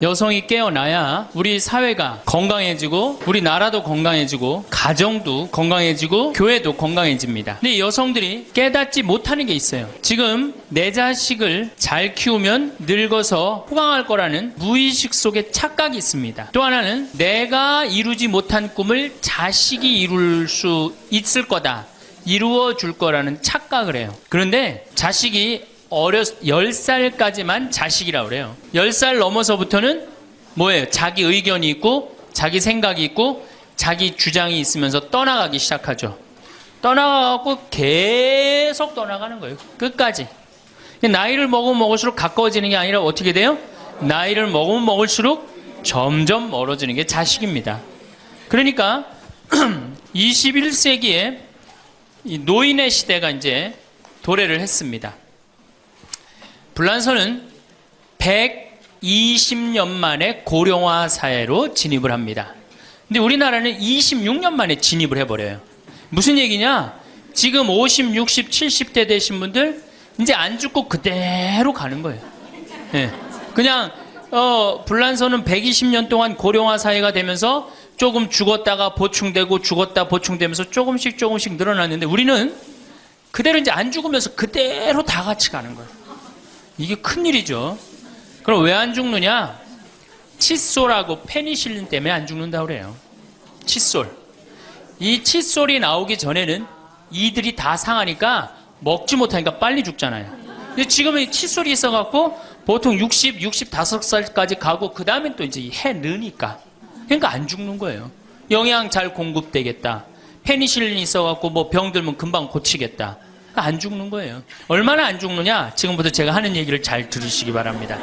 여성이 깨어나야 우리 사회가 건강해지고 우리 나라도 건강해지고 가정도 건강해지고 교회도 건강해집니다. 근데 여성들이 깨닫지 못하는 게 있어요. 지금 내 자식을 잘 키우면 늙어서 호강할 거라는 무의식 속에 착각이 있습니다. 또 하나는 내가 이루지 못한 꿈을 자식이 이룰 수 있을 거다, 이루어 줄 거라는 착각을 해요. 그런데 자식이 10살까지만 자식이라고 그래요. 10살 넘어서부터는 뭐예요? 자기 의견이 있고 자기 생각이 있고 자기 주장이 있으면서 떠나가기 시작하죠. 떠나가고 계속 떠나가는 거예요. 끝까지. 나이를 먹으면 먹을수록 가까워지는 게 아니라 어떻게 돼요? 나이를 먹으면 먹을수록 점점 멀어지는 게 자식입니다. 그러니까 21세기에 이 노인의 시대가 이제 도래를 했습니다. 불란서는 120년 만에 고령화 사회로 진입을 합니다. 근데 우리나라는 26년 만에 진입을 해버려요. 무슨 얘기냐? 지금 50, 60, 70대 되신 분들 이제 안 죽고 그대로 가는 거예요. 네. 그냥 불란서는 120년 동안 고령화 사회가 되면서 조금 죽었다가 보충되고 죽었다 보충되면서 조금씩 늘어났는데 우리는 그대로 이제 안 죽으면서 그대로 다 같이 가는 거예요. 이게 큰일이죠. 그럼 왜 안 죽느냐? 칫솔하고 페니실린 때문에 안 죽는다고 그래요. 칫솔. 이 칫솔이 나오기 전에는 이들이 다 상하니까 먹지 못하니까 빨리 죽잖아요. 근데 지금은 칫솔이 있어갖고 보통 60, 65살까지 가고 그 다음엔 또 이제 해 느니까. 그러니까 안 죽는 거예요. 영양 잘 공급되겠다. 페니실린이 있어갖고 뭐 병 들면 금방 고치겠다. 안 죽는 거예요. 얼마나 안 죽느냐? 지금부터 제가 하는 얘기를 잘 들으시기 바랍니다.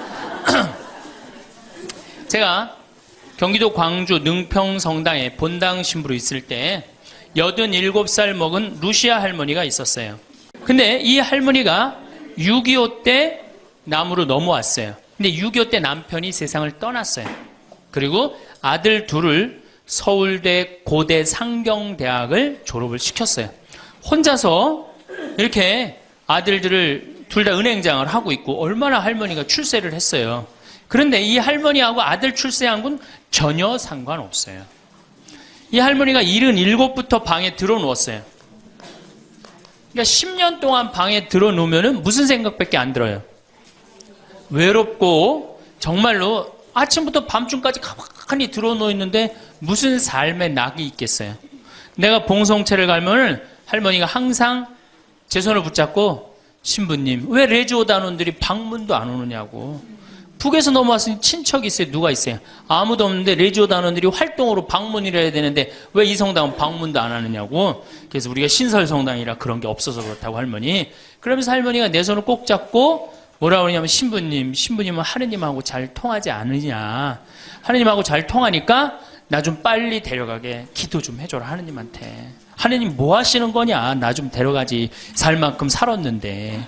제가 경기도 광주 능평 성당에 본당 신부로 있을 때 87살 먹은 루시아 할머니가 있었어요. 근데 이 할머니가 6.25 때 남으로 넘어왔어요. 근데 6.25 때 남편이 세상을 떠났어요. 그리고 아들 둘을 서울대 고대 상경대학을 졸업을 시켰어요. 혼자서 이렇게 아들들을 둘 다 은행장을 하고 있고 얼마나 할머니가 출세를 했어요. 그런데 이 할머니하고 아들 출세한 건 전혀 상관없어요. 이 할머니가 77부터 방에 들어누웠어요. 그러니까 10년 동안 방에 들어누우면 무슨 생각밖에 안 들어요? 외롭고 정말로 아침부터 밤중까지 가만히 들어누워 있는데 무슨 삶의 낙이 있겠어요? 내가 봉송체를 가면 할머니가 항상 제 손을 붙잡고 신부님 왜 레지오 단원들이 방문도 안 오느냐고. 북에서 넘어왔으니 친척이 있어요? 누가 있어요? 아무도 없는데 레지오 단원들이 활동으로 방문을 해야 되는데 왜 이 성당은 방문도 안 하느냐고. 그래서 우리가 신설 성당이라 그런 게 없어서 그렇다고 할머니. 그러면서 할머니가 내 손을 꼭 잡고 뭐라고 그러냐면 신부님은 하느님하고 잘 통하지 않으냐. 하느님하고 잘 통하니까 나 좀 빨리 데려가게 기도 좀 해줘라 하느님한테. 하느님 뭐 하시는 거냐? 나 좀 데려가지. 살 만큼 살았는데.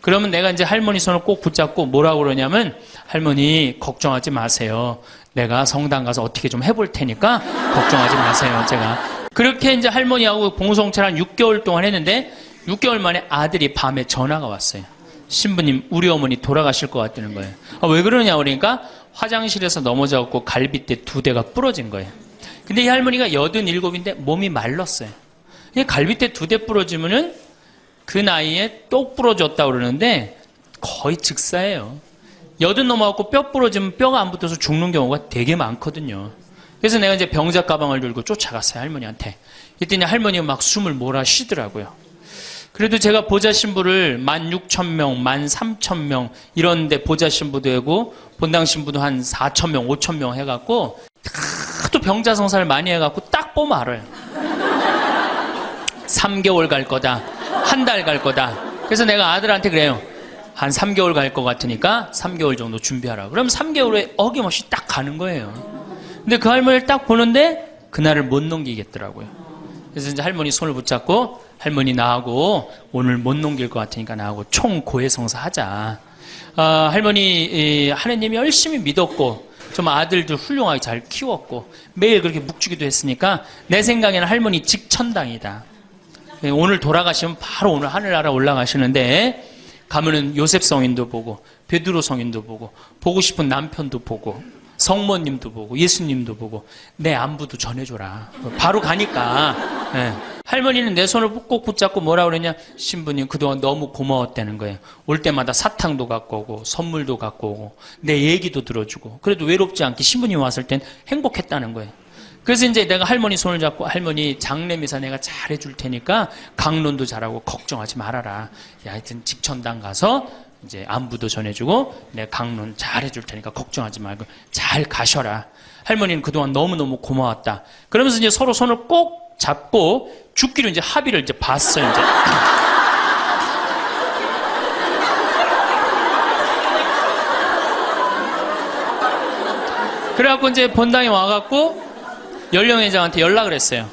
그러면 내가 이제 할머니 손을 꼭 붙잡고 뭐라고 그러냐면 할머니 걱정하지 마세요. 내가 성당 가서 어떻게 좀 해볼 테니까 걱정하지 마세요. 제가. 그렇게 이제 할머니하고 봉송체를 한 6개월 동안 했는데 6개월 만에 아들이 밤에 전화가 왔어요. 신부님 우리 어머니 돌아가실 것 같다는 거예요. 왜 그러냐 그러니까 화장실에서 넘어져갖고 갈비뼈 2대가 부러진 거예요. 근데 이 할머니가 87인데 몸이 말랐어요. 갈비뼈 2대 부러지면은 그 나이에 똑 부러졌다고 그러는데 거의 즉사예요. 80 넘어갖고 뼈 부러지면 뼈가 안 붙어서 죽는 경우가 되게 많거든요. 그래서 내가 이제 병자 가방을 들고 쫓아갔어요, 할머니한테. 그랬더니 할머니가 막 숨을 몰아 쉬더라고요. 그래도 제가 보좌 신부를 16,000명, 13,000명 이런 데 보좌 신부도 하고 본당 신부도 한 4,000명, 5,000명 해갖고 또 병자 성사를 많이 해갖고 딱 보면 알아요. 3개월 갈 거다. 한 달 갈 거다. 그래서 내가 아들한테 그래요. 한 3개월 갈 것 같으니까 3개월 정도 준비하라. 그럼 3개월 후에 어김없이 딱 가는 거예요. 근데 그 할머니를 딱 보는데 그날을 못 넘기겠더라고요. 그래서 이제 할머니 손을 붙잡고 할머니 나하고 오늘 못 넘길 것 같으니까 나하고 총 고해성사 하자. 할머니 하느님이 열심히 믿었고 좀 아들들 훌륭하게 잘 키웠고 매일 그렇게 묵주기도 했으니까 내 생각에는 할머니 직천당이다. 오늘 돌아가시면 바로 오늘 하늘나라 올라가시는데 가면은 요셉 성인도 보고 베드로 성인도 보고 싶은 남편도 보고 성모님도 보고 예수님도 보고 내 안부도 전해줘라. 바로 가니까. 예. 할머니는 내 손을 꼭 붙잡고 뭐라 그러냐, 신부님 그동안 너무 고마웠다는 거예요. 올 때마다 사탕도 갖고 오고 선물도 갖고 오고 내 얘기도 들어주고 그래도 외롭지 않게 신부님 왔을 땐 행복했다는 거예요. 그래서 이제 내가 할머니 손을 잡고, 할머니 장례미사 내가 잘해줄 테니까 강론도 잘하고 걱정하지 말아라. 하여튼 직천당 가서 이제 안부도 전해주고 내가 강론 잘해줄 테니까 걱정하지 말고 잘 가셔라. 할머니는 그동안 너무너무 고마웠다. 그러면서 이제 서로 손을 꼭 잡고 죽기로 이제 합의를 이제 봤어요. 이제. 그래갖고 이제 본당에 와갖고 연령회장한테 연락을 했어요.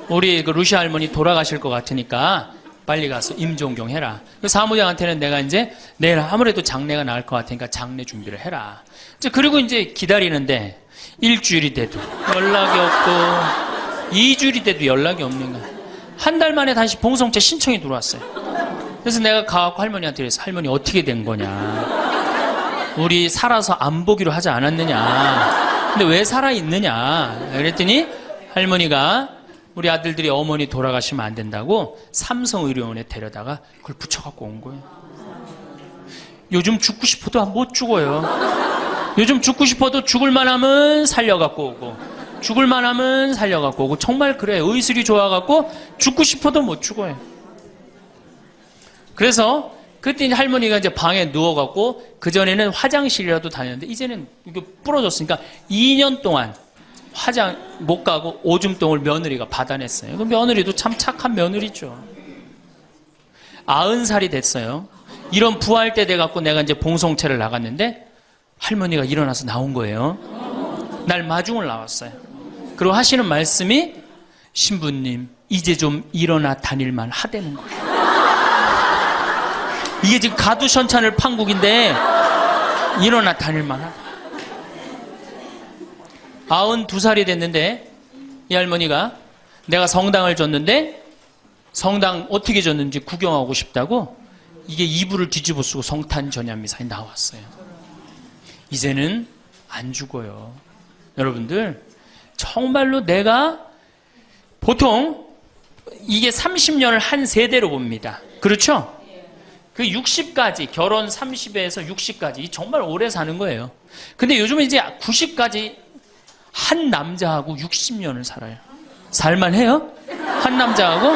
우리 그 루시 할머니 돌아가실 것 같으니까 빨리 가서 임종경 해라. 그 사무장한테는 내가 이제 내일 아무래도 장례가 나을 것 같으니까 장례 준비를 해라. 이제 그리고 이제 기다리는데 일주일이 돼도 연락이 없고 2주일이 돼도 연락이 없는 거야. 한 달 만에 다시 봉송체 신청이 들어왔어요. 그래서 내가 가갖고 할머니한테 그래서 할머니 어떻게 된 거냐. 우리 살아서 안 보기로 하지 않았느냐. 근데 왜 살아있느냐. 그랬더니 할머니가 우리 아들들이 어머니 돌아가시면 안 된다고 삼성의료원에 데려다가 그걸 붙여갖고 온 거예요. 요즘 죽고 싶어도 못 죽어요. 요즘 죽고 싶어도 죽을만 하면 살려갖고 오고 죽을만 하면 살려갖고 오고 정말 그래. 의술이 좋아갖고 죽고 싶어도 못 죽어요. 그래서 그때 할머니가 이제 방에 누워갖고 그전에는 화장실이라도 다녔는데 이제는 이게 부러졌으니까 2년 동안 화장 못 가고 오줌똥을 며느리가 받아냈어요. 그 며느리도 참 착한 며느리죠. 90살이 됐어요. 이런 부활 때 돼갖고 내가 이제 봉송체를 나갔는데 할머니가 일어나서 나온 거예요. 날 마중을 나왔어요. 그리고 하시는 말씀이 신부님 이제 좀 일어나 다닐만 하다는 거예요. 이게 지금 가두션찬을 판국인데 일어나 다닐만 하다. 92살이 됐는데 이 할머니가 내가 성당을 줬는데 성당 어떻게 줬는지 구경하고 싶다고 이게 이불을 뒤집어 쓰고 성탄 전야미사에 나왔어요. 이제는 안 죽어요. 여러분들 정말로 내가 보통 이게 30년을 한 세대로 봅니다. 그렇죠? 그 60까지 결혼 30에서 60까지 정말 오래 사는 거예요. 근데 요즘은 이제 90까지 한 남자하고 60년을 살아요. 살만해요? 한 남자하고?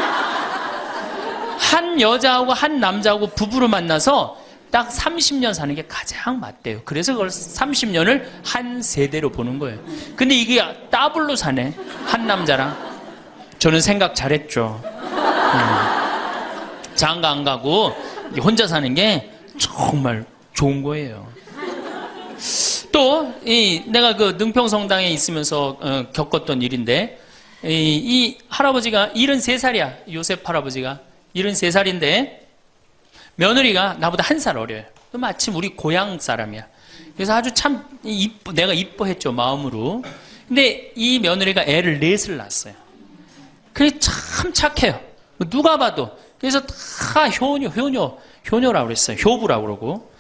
한 여자하고 한 남자하고 부부로 만나서 딱 30년 사는 게 가장 맞대요. 그래서 그걸 30년을 한 세대로 보는 거예요. 근데 이게 더블로 사네. 한 남자랑. 저는 생각 잘했죠. 장가 안 가고 혼자 사는 게 정말 좋은 거예요. 또 내가 그 능평성당에 있으면서 겪었던 일인데 이 할아버지가 73살이야. 요셉 할아버지가 73살인데 며느리가 나보다 1살 어려요. 마침 우리 고향 사람이야. 그래서 아주 참 내가 이뻐했죠, 마음으로. 근데 이 며느리가 애를 4을 낳았어요. 그게 참 착해요. 누가 봐도. 그래서 다 효녀라고 그랬어요. 효부라고 그러고.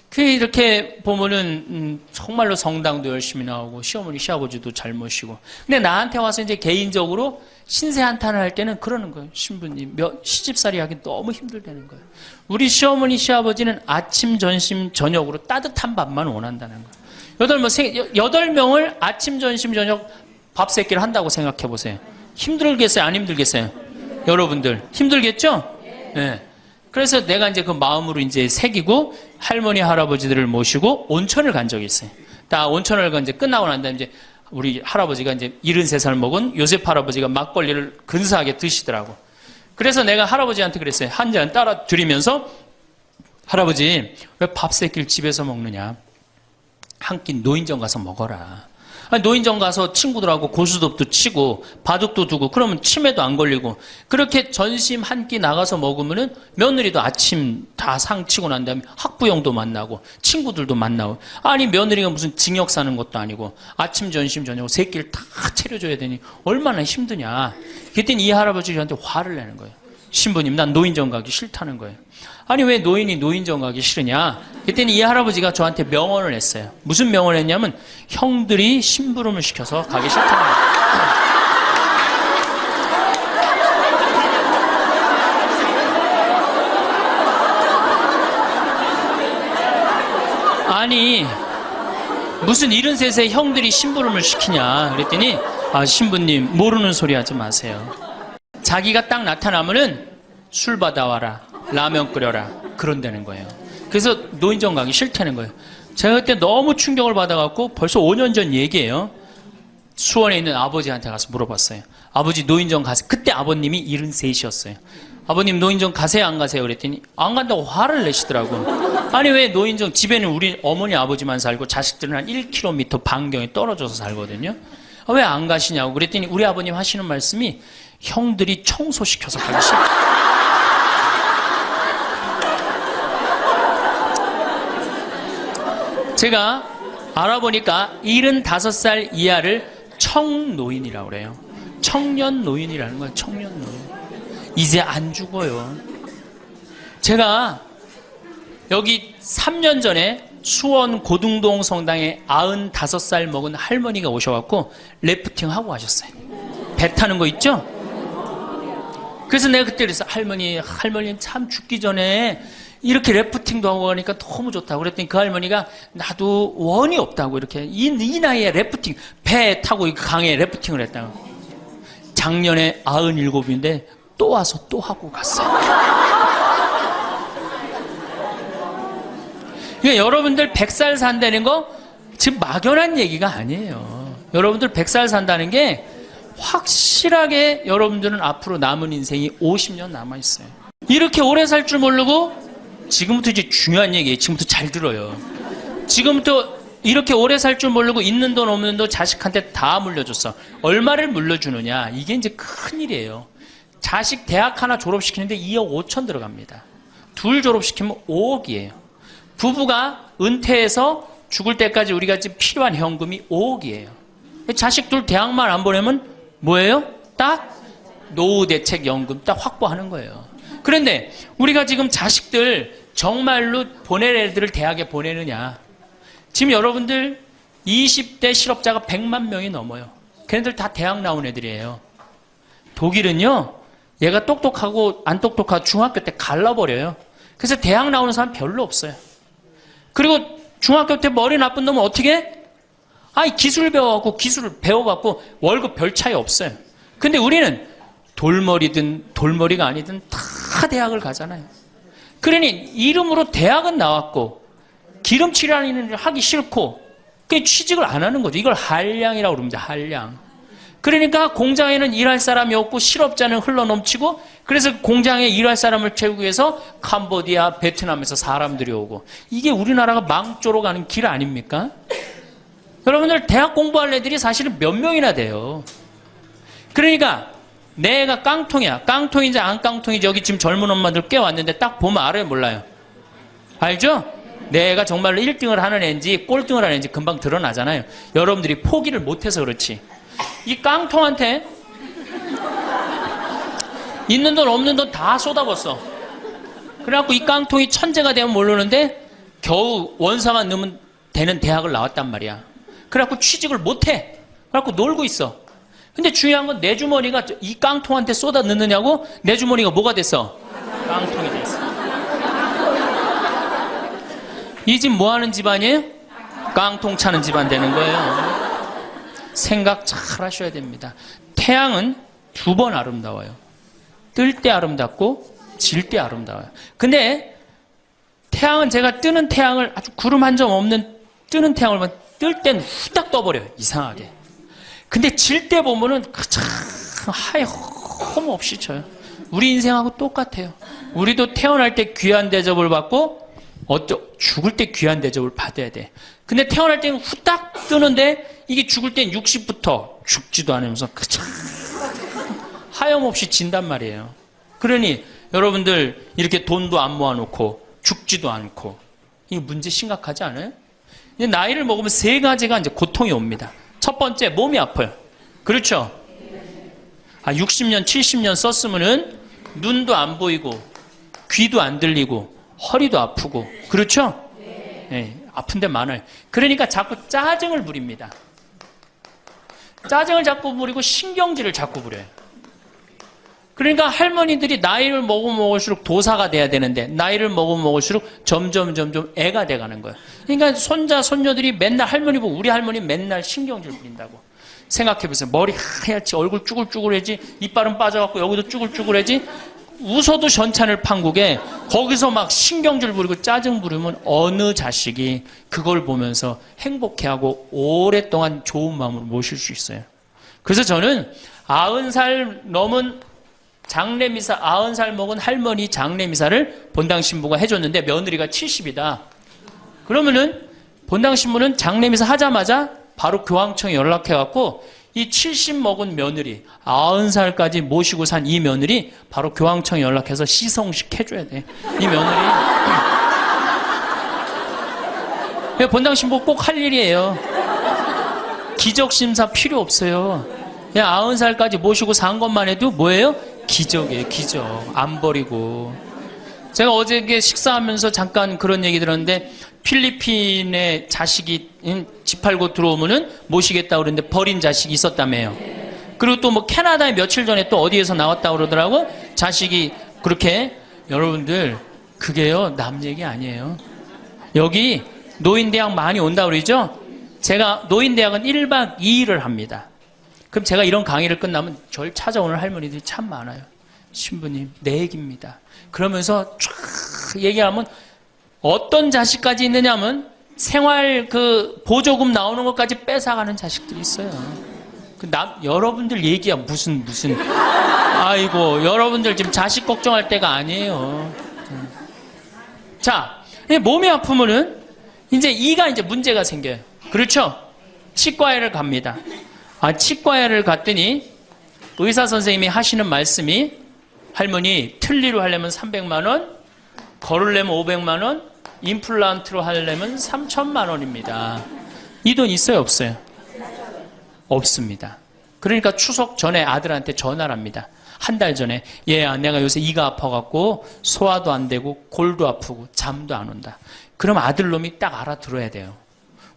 그 이렇게 보면은 정말로 성당도 열심히 나오고 시어머니 시아버지도 잘 모시고. 근데 나한테 와서 이제 개인적으로 신세 한탄을 할 때는 그러는 거예요. 신부님 시집살이 하기 너무 힘들다는 거예요. 우리 시어머니 시아버지는 아침 점심 저녁으로 따뜻한 밥만 원한다는 거예요. 8명을 아침 점심 저녁 밥 세끼를 한다고 생각해 보세요. 힘들겠어요? 안 힘들겠어요? 여러분들 힘들겠죠? 네. 그래서 내가 이제 그 마음으로 이제 새기고 할머니 할아버지들을 모시고 온천을 간 적이 있어요. 다 온천을 이제 끝나고 난 다음에 이제 우리 할아버지가 이제 73살 먹은 요셉 할아버지가 막걸리를 근사하게 드시더라고. 그래서 내가 할아버지한테 그랬어요. 한 잔 따라 드리면서 할아버지 왜 밥 세끼를 집에서 먹느냐. 한 끼 노인정 가서 먹어라. 아니, 노인정 가서 친구들하고 고스톱도 치고 바둑도 두고 그러면 치매도 안 걸리고 그렇게 전심 한 끼 나가서 먹으면은 며느리도 아침 다 상 치고 난 다음에 학부형도 만나고 친구들도 만나고 아니 며느리가 무슨 징역 사는 것도 아니고 아침 점심 저녁 세 끼를 다 차려줘야 되니 얼마나 힘드냐. 그랬더니 이 할아버지 저한테 화를 내는 거예요. 신부님, 난 노인정 가기 싫다는 거예요. 아니, 왜 노인이 노인정 가기 싫으냐? 그랬더니 이 할아버지가 저한테 명언을 했어요. 무슨 명언을 했냐면, 형들이 심부름을 시켜서 가기 싫다는 거예요. 아니, 무슨 73세 형들이 심부름을 시키냐? 그랬더니, 아, 신부님, 모르는 소리 하지 마세요. 자기가 딱 나타나면은 술 받아와라, 라면 끓여라, 그런다는 거예요. 그래서 노인정 가기 싫다는 거예요. 제가 그때 너무 충격을 받아갖고 벌써 5년 전 얘기예요. 수원에 있는 아버지한테 가서 물어봤어요. 아버지 노인정 가세요. 그때 아버님이 73이셨어요. 아버님 노인정 가세요 안 가세요? 그랬더니 안 간다고 화를 내시더라고. 아니 왜 노인정, 집에는 우리 어머니 아버지만 살고 자식들은 한 1km 반경에 떨어져서 살거든요. 왜 안 가시냐고 그랬더니 우리 아버님 하시는 말씀이 형들이 청소시켜서 가기 싫다. 제가 알아보니까 75살 이하를 청노인이라고 그래요. 청년 노인이라는 거예요. 청년 노인. 이제 안 죽어요. 제가 여기 3년 전에 수원 고등동 성당에 95살 먹은 할머니가 오셔갖고 래프팅 하고 가셨어요. 배 타는 거 있죠? 그래서 내가 그때 그랬어. 할머니 참 죽기 전에 이렇게 래프팅도 하고 가니까 너무 좋다고 그랬더니 그 할머니가 나도 원이 없다고 이렇게 이 나이에 래프팅, 배 타고 강에 래프팅을 했다고. 작년에 97인데 또 와서 또 하고 갔어요. 그러니까 여러분들 100살 산다는 거 지금 막연한 얘기가 아니에요. 여러분들 100살 산다는 게 확실하게 여러분들은 앞으로 남은 인생이 50년 남아있어요. 이렇게 오래 살 줄 모르고 지금부터 이제 중요한 얘기예요. 지금부터 잘 들어요. 지금부터 이렇게 오래 살 줄 모르고 있는 돈 없는 돈 자식한테 다 물려줬어. 얼마를 물려주느냐. 이게 이제 큰일이에요. 자식 대학 하나 졸업시키는데 2억 5천 들어갑니다. 둘 졸업시키면 5억이에요. 부부가 은퇴해서 죽을 때까지 우리가 지금 필요한 현금이 5억이에요. 자식 둘 대학만 안 보내면 뭐예요? 딱 노후대책연금 딱 확보하는 거예요. 그런데 우리가 지금 자식들 정말로 보낼 애들을 대학에 보내느냐. 지금 여러분들 20대 실업자가 100만 명이 넘어요. 걔네들 다 대학 나온 애들이에요. 독일은요, 얘가 똑똑하고 안 똑똑하고 중학교 때 갈라버려요. 그래서 대학 나오는 사람 별로 없어요. 그리고 중학교 때 머리 나쁜 놈은 어떻게 해? 아니, 기술 배워갖고, 기술을 배워갖고 월급 별 차이 없어요. 근데 우리는 돌머리든 돌머리가 아니든 다 대학을 가잖아요. 그러니 이름으로 대학은 나왔고 기름칠하는 일을 하기 싫고 그냥 취직을 안 하는 거죠. 이걸 한량이라고 그럽니다. 한량. 그러니까 공장에는 일할 사람이 없고 실업자는 흘러넘치고 그래서 공장에 일할 사람을 채우기 위해서 캄보디아, 베트남에서 사람들이 오고 이게 우리나라가 망조로 가는 길 아닙니까? 여러분들 대학 공부할 애들이 사실은 몇 명이나 돼요. 그러니까 내가 깡통이야. 깡통인지 안 깡통인지 여기 지금 젊은 엄마들 꽤 왔는데 딱 보면 알아요, 몰라요? 알죠? 내가 정말로 1등을 하는 애인지 꼴등을 하는 애인지 금방 드러나잖아요. 여러분들이 포기를 못해서 그렇지. 이 깡통한테 있는 돈 없는 돈 다 쏟아붓어. 그래갖고 이 깡통이 천재가 되면 모르는데 겨우 원서만 넣으면 되는 대학을 나왔단 말이야. 그래갖고 취직을 못해. 그래갖고 놀고 있어. 근데 중요한 건 내 주머니가 이 깡통한테 쏟아 넣느냐고 내 주머니가 뭐가 됐어? 깡통이 됐어. 이 집 뭐 하는 집안이에요? 깡통 차는 집안 되는 거예요. 생각 잘 하셔야 됩니다. 태양은 두 번 아름다워요. 뜰 때 아름답고 질 때 아름다워요. 근데 태양은 제가 뜨는 태양을 아주 구름 한 점 없는 뜨는 태양을 보면 뜰 땐 후딱 떠버려요. 이상하게. 근데 질 때 보면은 참 하얘 험없이 져요. 우리 인생하고 똑같아요. 우리도 태어날 때 귀한 대접을 받고 죽을 때 귀한 대접을 받아야 돼. 근데 태어날 때는 후딱 뜨는데 이게 죽을 땐 60부터 죽지도 않으면서 참 하염없이 진단 말이에요. 그러니 여러분들 이렇게 돈도 안 모아놓고 죽지도 않고 이게 문제 심각하지 않아요? 이제 나이를 먹으면 세 가지가 이제 고통이 옵니다. 첫 번째, 몸이 아파요. 그렇죠? 60년, 70년 썼으면은 눈도 안 보이고 귀도 안 들리고 허리도 아프고 그렇죠? 네, 아픈 데 많아요. 그러니까 자꾸 짜증을 부립니다. 짜증을 자꾸 부리고 신경질을 자꾸 부려요. 그러니까 할머니들이 나이를 먹으면 먹을수록 도사가 돼야 되는데 나이를 먹으면 먹을수록 점점 애가 돼가는 거예요. 그러니까 손자 손녀들이 맨날 할머니 보고 우리 할머니 맨날 신경질 부린다고. 생각해보세요. 머리 하얗지 얼굴 쭈글쭈글해지 이빨은 빠져갖고 여기도 쭈글쭈글해지 웃어도 전찬을 판국에 거기서 막 신경질 부리고 짜증 부리면 어느 자식이 그걸 보면서 행복해하고 오랫동안 좋은 마음으로 모실 수 있어요. 그래서 저는 90살 넘은 장례미사 90살 먹은 할머니 장례미사를 본당 신부가 해줬는데 며느리가 70이다. 그러면은 본당 신부는 장례미사 하자마자 바로 교황청에 연락해갖고 이 70 먹은 며느리 90살까지 모시고 산 이 며느리 바로 교황청에 연락해서 시성식 해줘야 돼. 이 며느리 본당 신부 꼭 할 일이에요. 기적심사 필요 없어요. 그냥 90살까지 모시고 산 것만 해도 뭐예요? 기적이에요. 기적. 안 버리고. 제가 어저께 식사하면서 잠깐 그런 얘기 들었는데 필리핀에 자식이 집 팔고 들어오면은 모시겠다고 그러는데 버린 자식이 있었다며요. 그리고 또 뭐 캐나다에 며칠 전에 또 어디에서 나왔다고 그러더라고. 자식이 그렇게. 여러분들 그게요 남 얘기 아니에요. 여기 노인대학 많이 온다고 그러죠. 제가 노인대학은 1박 2일을 합니다. 그럼 제가 이런 강의를 끝나면 절 찾아오는 할머니들이 참 많아요. 신부님 내 얘기입니다. 그러면서 쫙 얘기하면 어떤 자식까지 있느냐면 생활 그 보조금 나오는 것까지 뺏어가는 자식들이 있어요. 여러분들 얘기야 무슨 아이고 여러분들 지금 자식 걱정할 때가 아니에요. 자, 몸이 아프면은 이제 이가 이제 문제가 생겨요. 그렇죠? 치과에를 갑니다. 치과에를 갔더니 의사 선생님이 하시는 말씀이 할머니 틀니로 하려면 300만 원, 걸으려면 500만 원, 임플란트로 하려면 3천만 원입니다. 이 돈 있어요, 없어요? 없습니다. 그러니까 추석 전에 아들한테 전화를 합니다. 한 달 전에 얘야 내가 요새 이가 아파갖고 소화도 안 되고 골도 아프고 잠도 안 온다. 그럼 아들놈이 딱 알아들어야 돼요.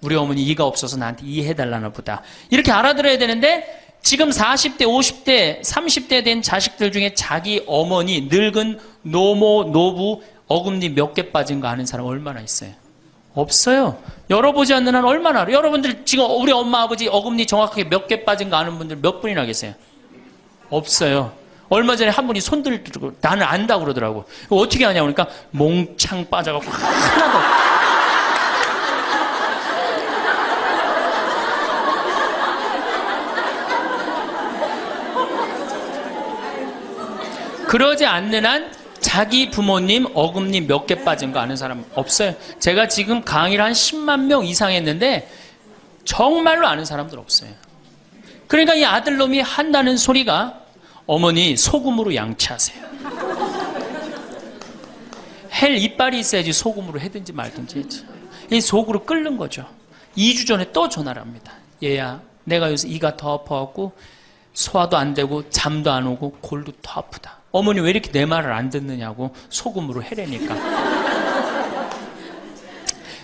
우리 어머니 이가 없어서 나한테 이해해달라나 보다. 이렇게 알아들어야 되는데 지금 40대, 50대, 30대 된 자식들 중에 자기 어머니, 늙은 노모, 노부, 어금니 몇 개 빠진 거 아는 사람 얼마나 있어요? 없어요. 열어보지 않는 한 얼마나 알아요? 여러분들 지금 우리 엄마, 아버지 어금니 정확하게 몇 개 빠진 거 아는 분들 몇 분이나 계세요? 없어요. 얼마 전에 한 분이 손 들고 나는 안다고 그러더라고. 어떻게 아냐 그러니까 몽창 빠져갖고 하나도 없어. 그러지 않는 한 자기 부모님 어금니 몇 개 빠진 거 아는 사람 없어요. 제가 지금 강의를 한 10만 명 이상 했는데 정말로 아는 사람들 없어요. 그러니까 이 아들놈이 한다는 소리가 어머니 소금으로 양치하세요. 헬 이빨이 있어야지 소금으로 해든지 말든지 했지. 이 속으로 끓는 거죠. 2주 전에 또 전화를 합니다. 얘야 내가 요새 이가 더 아파갖고 소화도 안 되고 잠도 안 오고 골도 더 아프다. 어머니 왜 이렇게 내 말을 안 듣느냐고 소금으로 해래니까.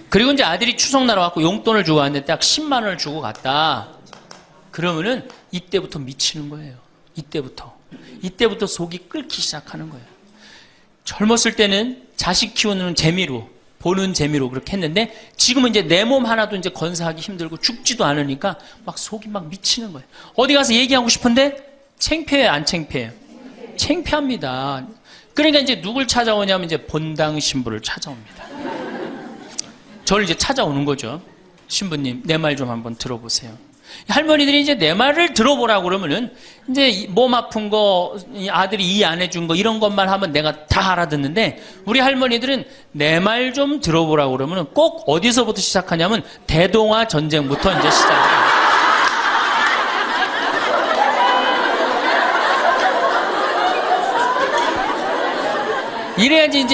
그리고 이제 아들이 추석날 와갖고 용돈을 주고 왔는데 딱 10만 원을 주고 갔다. 그러면은 이때부터 미치는 거예요. 이때부터 속이 끓기 시작하는 거예요. 젊었을 때는 자식 키우는 재미로 보는 재미로 그렇게 했는데 지금은 이제 내 몸 하나도 이제 건사하기 힘들고 죽지도 않으니까 막 속이 막 미치는 거예요. 어디 가서 얘기하고 싶은데 창피해요, 안 창피해요? 창피합니다. 그러니까 이제 누굴 찾아오냐면 이제 본당 신부를 찾아옵니다. 저를 이제 찾아오는 거죠. 신부님, 내 말 좀 한번 들어보세요. 할머니들이 이제 내 말을 들어보라고 그러면은 이제 몸 아픈 거, 아들이 이해 안 해준 거 이런 것만 하면 내가 다 알아듣는데 우리 할머니들은 내 말 좀 들어보라고 그러면은 꼭 어디서부터 시작하냐면 대동아 전쟁부터 이제 시작해요. 이래야지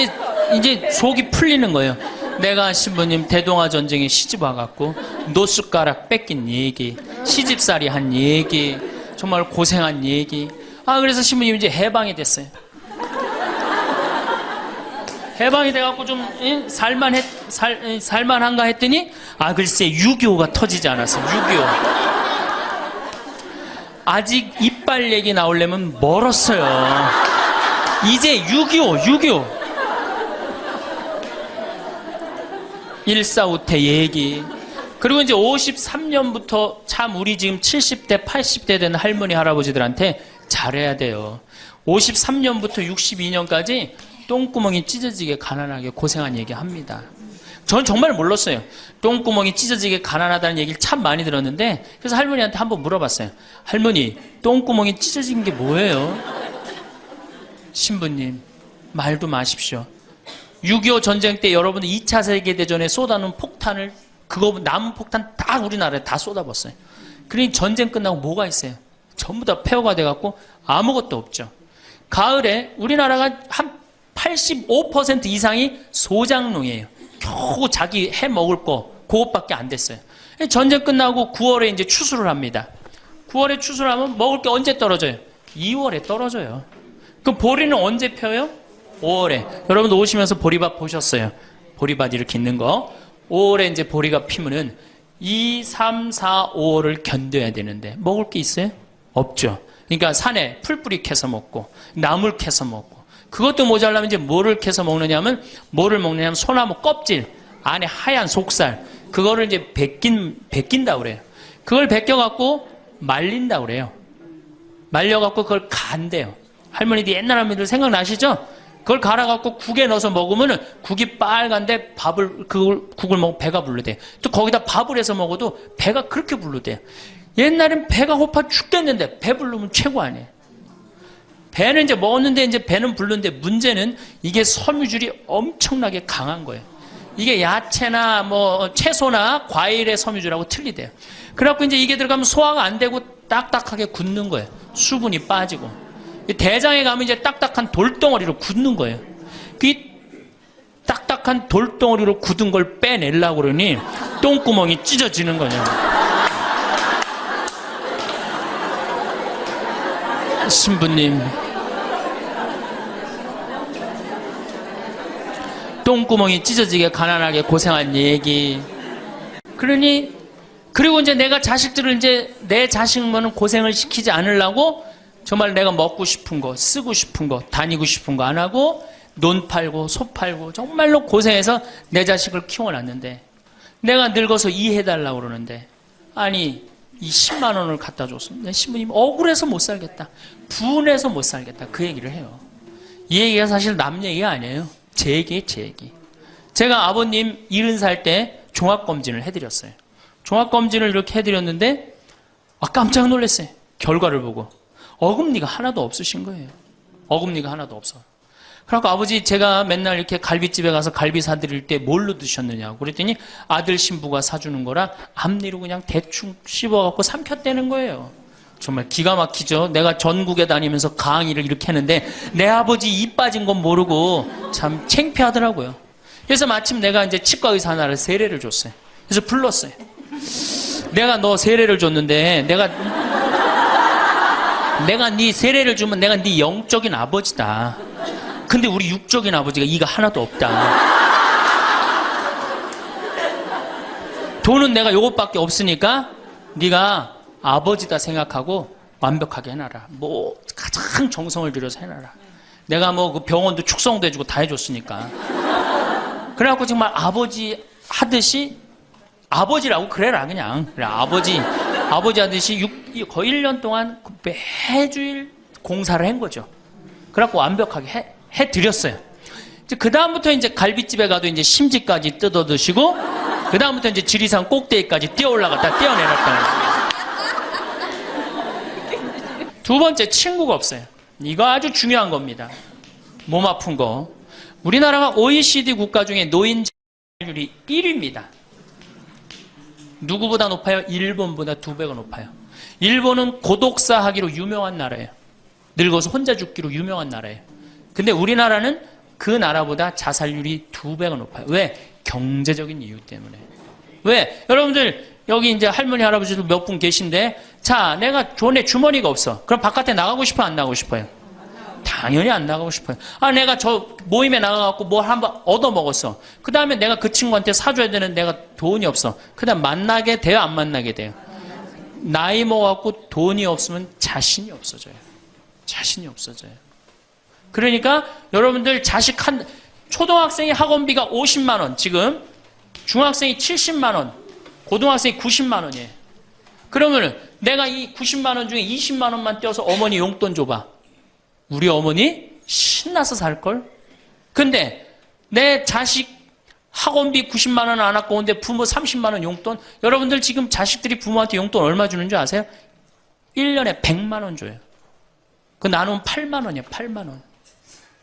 이제 속이 풀리는 거예요. 내가 신부님 대동아 전쟁에 시집 와갖고 노숟가락 뺏긴 얘기, 시집살이 한 얘기, 정말 고생한 얘기. 그래서 신부님 이제 해방이 됐어요. 해방이 돼갖고 좀 살만한가 했더니 글쎄 6.25가 터지지 않았어요. 6.25 아직 이빨 얘기 나오려면 멀었어요. 이제 6.25 일사후퇴 얘기. 그리고 이제 53년부터 참 우리 지금 70대 80대 된 할머니 할아버지들한테 잘해야 돼요. 53년부터 62년까지 똥구멍이 찢어지게 가난하게 고생한 얘기 합니다. 전 정말 몰랐어요. 똥구멍이 찢어지게 가난하다는 얘기를 참 많이 들었는데, 그래서 할머니한테 한번 물어봤어요. 할머니, 똥구멍이 찢어진 게 뭐예요? 신부님, 말도 마십시오. 6.25 전쟁 때 여러분들 2차 세계대전에 쏟아놓은 폭탄을, 그거 남은 폭탄 다 우리나라에 다 쏟아붓었어요. 그러니 전쟁 끝나고 뭐가 있어요? 전부 다 폐허가 돼갖고 아무것도 없죠. 가을에 우리나라가 한 85% 이상이 소작농이에요. 겨우 자기 해 먹을 거 그것밖에 안 됐어요. 전쟁 끝나고 9월에 이제 추수를 합니다. 9월에 추수를 하면 먹을 게 언제 떨어져요? 2월에 떨어져요. 그럼 보리는 언제 펴요? 5월에. 여러분도 오시면서 보리밭 보셨어요. 보리밭 이렇게 있는 거. 5월에 이제 보리가 피면은 2, 3, 4, 5월을 견뎌야 되는데 먹을 게 있어요? 없죠. 그러니까 산에 풀뿌리 캐서 먹고 나물 캐서 먹고, 그것도 모자라면 이제 뭐를 캐서 먹느냐면, 뭐를 먹느냐면 소나무 껍질 안에 하얀 속살, 그거를 이제 벗긴다 그래요. 그걸 벗겨갖고 말린다 그래요. 말려갖고 그걸 간대요. 할머니들 옛날 할머니들 생각나시죠? 그걸 갈아갖고 국에 넣어서 먹으면은 국이 빨간데 국을 먹으면 배가 부르대요. 또 거기다 밥을 해서 먹어도 배가 그렇게 부르대요. 옛날엔 배가 고파 죽겠는데 배 부르면 최고 아니에요. 배는 이제 먹었는데 이제 배는 부르는데 문제는 이게 섬유질이 엄청나게 강한 거예요. 이게 야채나 뭐 채소나 과일의 섬유질하고 틀리대요. 그래갖고 이제 이게 들어가면 소화가 안 되고 딱딱하게 굳는 거예요. 수분이 빠지고. 대장에 가면 이제 딱딱한 돌덩어리로 굳는 거예요. 그 딱딱한 돌덩어리로 굳은 걸 빼내려고 그러니 똥구멍이 찢어지는 거죠. 신부님, 똥구멍이 찢어지게 가난하게 고생한 얘기. 그리고 이제 내가 자식들을 이제 내 자식만은 고생을 시키지 않으려고 정말 내가 먹고 싶은 거, 쓰고 싶은 거, 다니고 싶은 거 안 하고 논 팔고 소 팔고 정말로 고생해서 내 자식을 키워놨는데, 내가 늙어서 이해해달라고 그러는데, 아니 이 10만 원을 갖다 줬으면 신부님 억울해서 못 살겠다, 분해서 못 살겠다, 그 얘기를 해요. 이 얘기가 사실 남 얘기가 아니에요. 제 얘기예요, 제 얘기. 제가 아버님 70살 때 종합검진을 해드렸어요. 종합검진을 이렇게 해드렸는데 깜짝 놀랐어요. 결과를 보고 어금니가 하나도 없으신 거예요. 어금니가 하나도 없어. 그래서 아버지, 제가 맨날 이렇게 갈비집에 가서 갈비 사드릴 때 뭘로 드셨느냐고 그랬더니 아들 신부가 사주는 거라 앞니로 그냥 대충 씹어갖고 삼켰다는 거예요. 정말 기가 막히죠. 내가 전국에 다니면서 강의를 이렇게 했는데 내 아버지 입 빠진 건 모르고 참 창피하더라고요. 그래서 마침 내가 이제 치과 의사 하나를 세례를 줬어요. 그래서 불렀어요. 내가 너 세례를 줬는데 내가 네 세례를 주면 내가 네 영적인 아버지다. 근데 우리 육적인 아버지가 이가 하나도 없다. 돈은 내가 요것밖에 없으니까 네가 아버지다 생각하고 완벽하게 해놔라. 뭐 가장 정성을 들여서 해놔라. 내가 뭐 그 병원도 축성도 해주고 다 해줬으니까. 그래갖고 정말 아버지 하듯이 아버지라고 그래라 그냥. 그래, 아버지 하듯이 거의 1년 동안 매주일 공사를 한 거죠. 그래갖고 완벽하게 해드렸어요. 그 다음부터 이제 갈비집에 가도 이제 심지까지 뜯어 드시고, 그 다음부터 이제 지리산 꼭대기까지 뛰어 올라갔다 뛰어내렸다. 두 번째, 친구가 없어요. 이거 아주 중요한 겁니다. 몸 아픈 거. 우리나라가 OECD 국가 중에 노인 자살률이 1위입니다. 누구보다 높아요? 일본보다 2배가 높아요. 일본은 고독사 하기로 유명한 나라예요. 늙어서 혼자 죽기로 유명한 나라예요. 근데 우리나라는 그 나라보다 자살률이 2배가 높아요. 왜? 경제적인 이유 때문에. 왜? 여러분들 여기 이제 할머니 할아버지도 몇 분 계신데, 자, 내가 돈에 주머니가 없어. 그럼 바깥에 나가고 싶어, 안 나가고 싶어요? 당연히 안 나가고 싶어요. 아, 내가 저 모임에 나가갖고 뭘 한번 얻어먹었어. 그 다음에 내가 그 친구한테 사줘야 되는 내가 돈이 없어. 그 다음 만나게 돼요? 안 만나게 돼요? 나이 먹어갖고 돈이 없으면 자신이 없어져요. 자신이 없어져요. 그러니까 여러분들 자식 초등학생이 학원비가 50만 원, 지금 중학생이 70만 원, 고등학생이 90만 원이에요. 그러면은 내가 이 90만 원 중에 20만 원만 떼어서 어머니 용돈 줘봐. 우리 어머니 신나서 살걸? 근데 내 자식 학원비 90만 원 안 갖고 오는데 부모 30만 원 용돈? 여러분들 지금 자식들이 부모한테 용돈 얼마 주는 줄 아세요? 1년에 100만 원 줘요. 그 나누면 8만 원이야, 8만 원.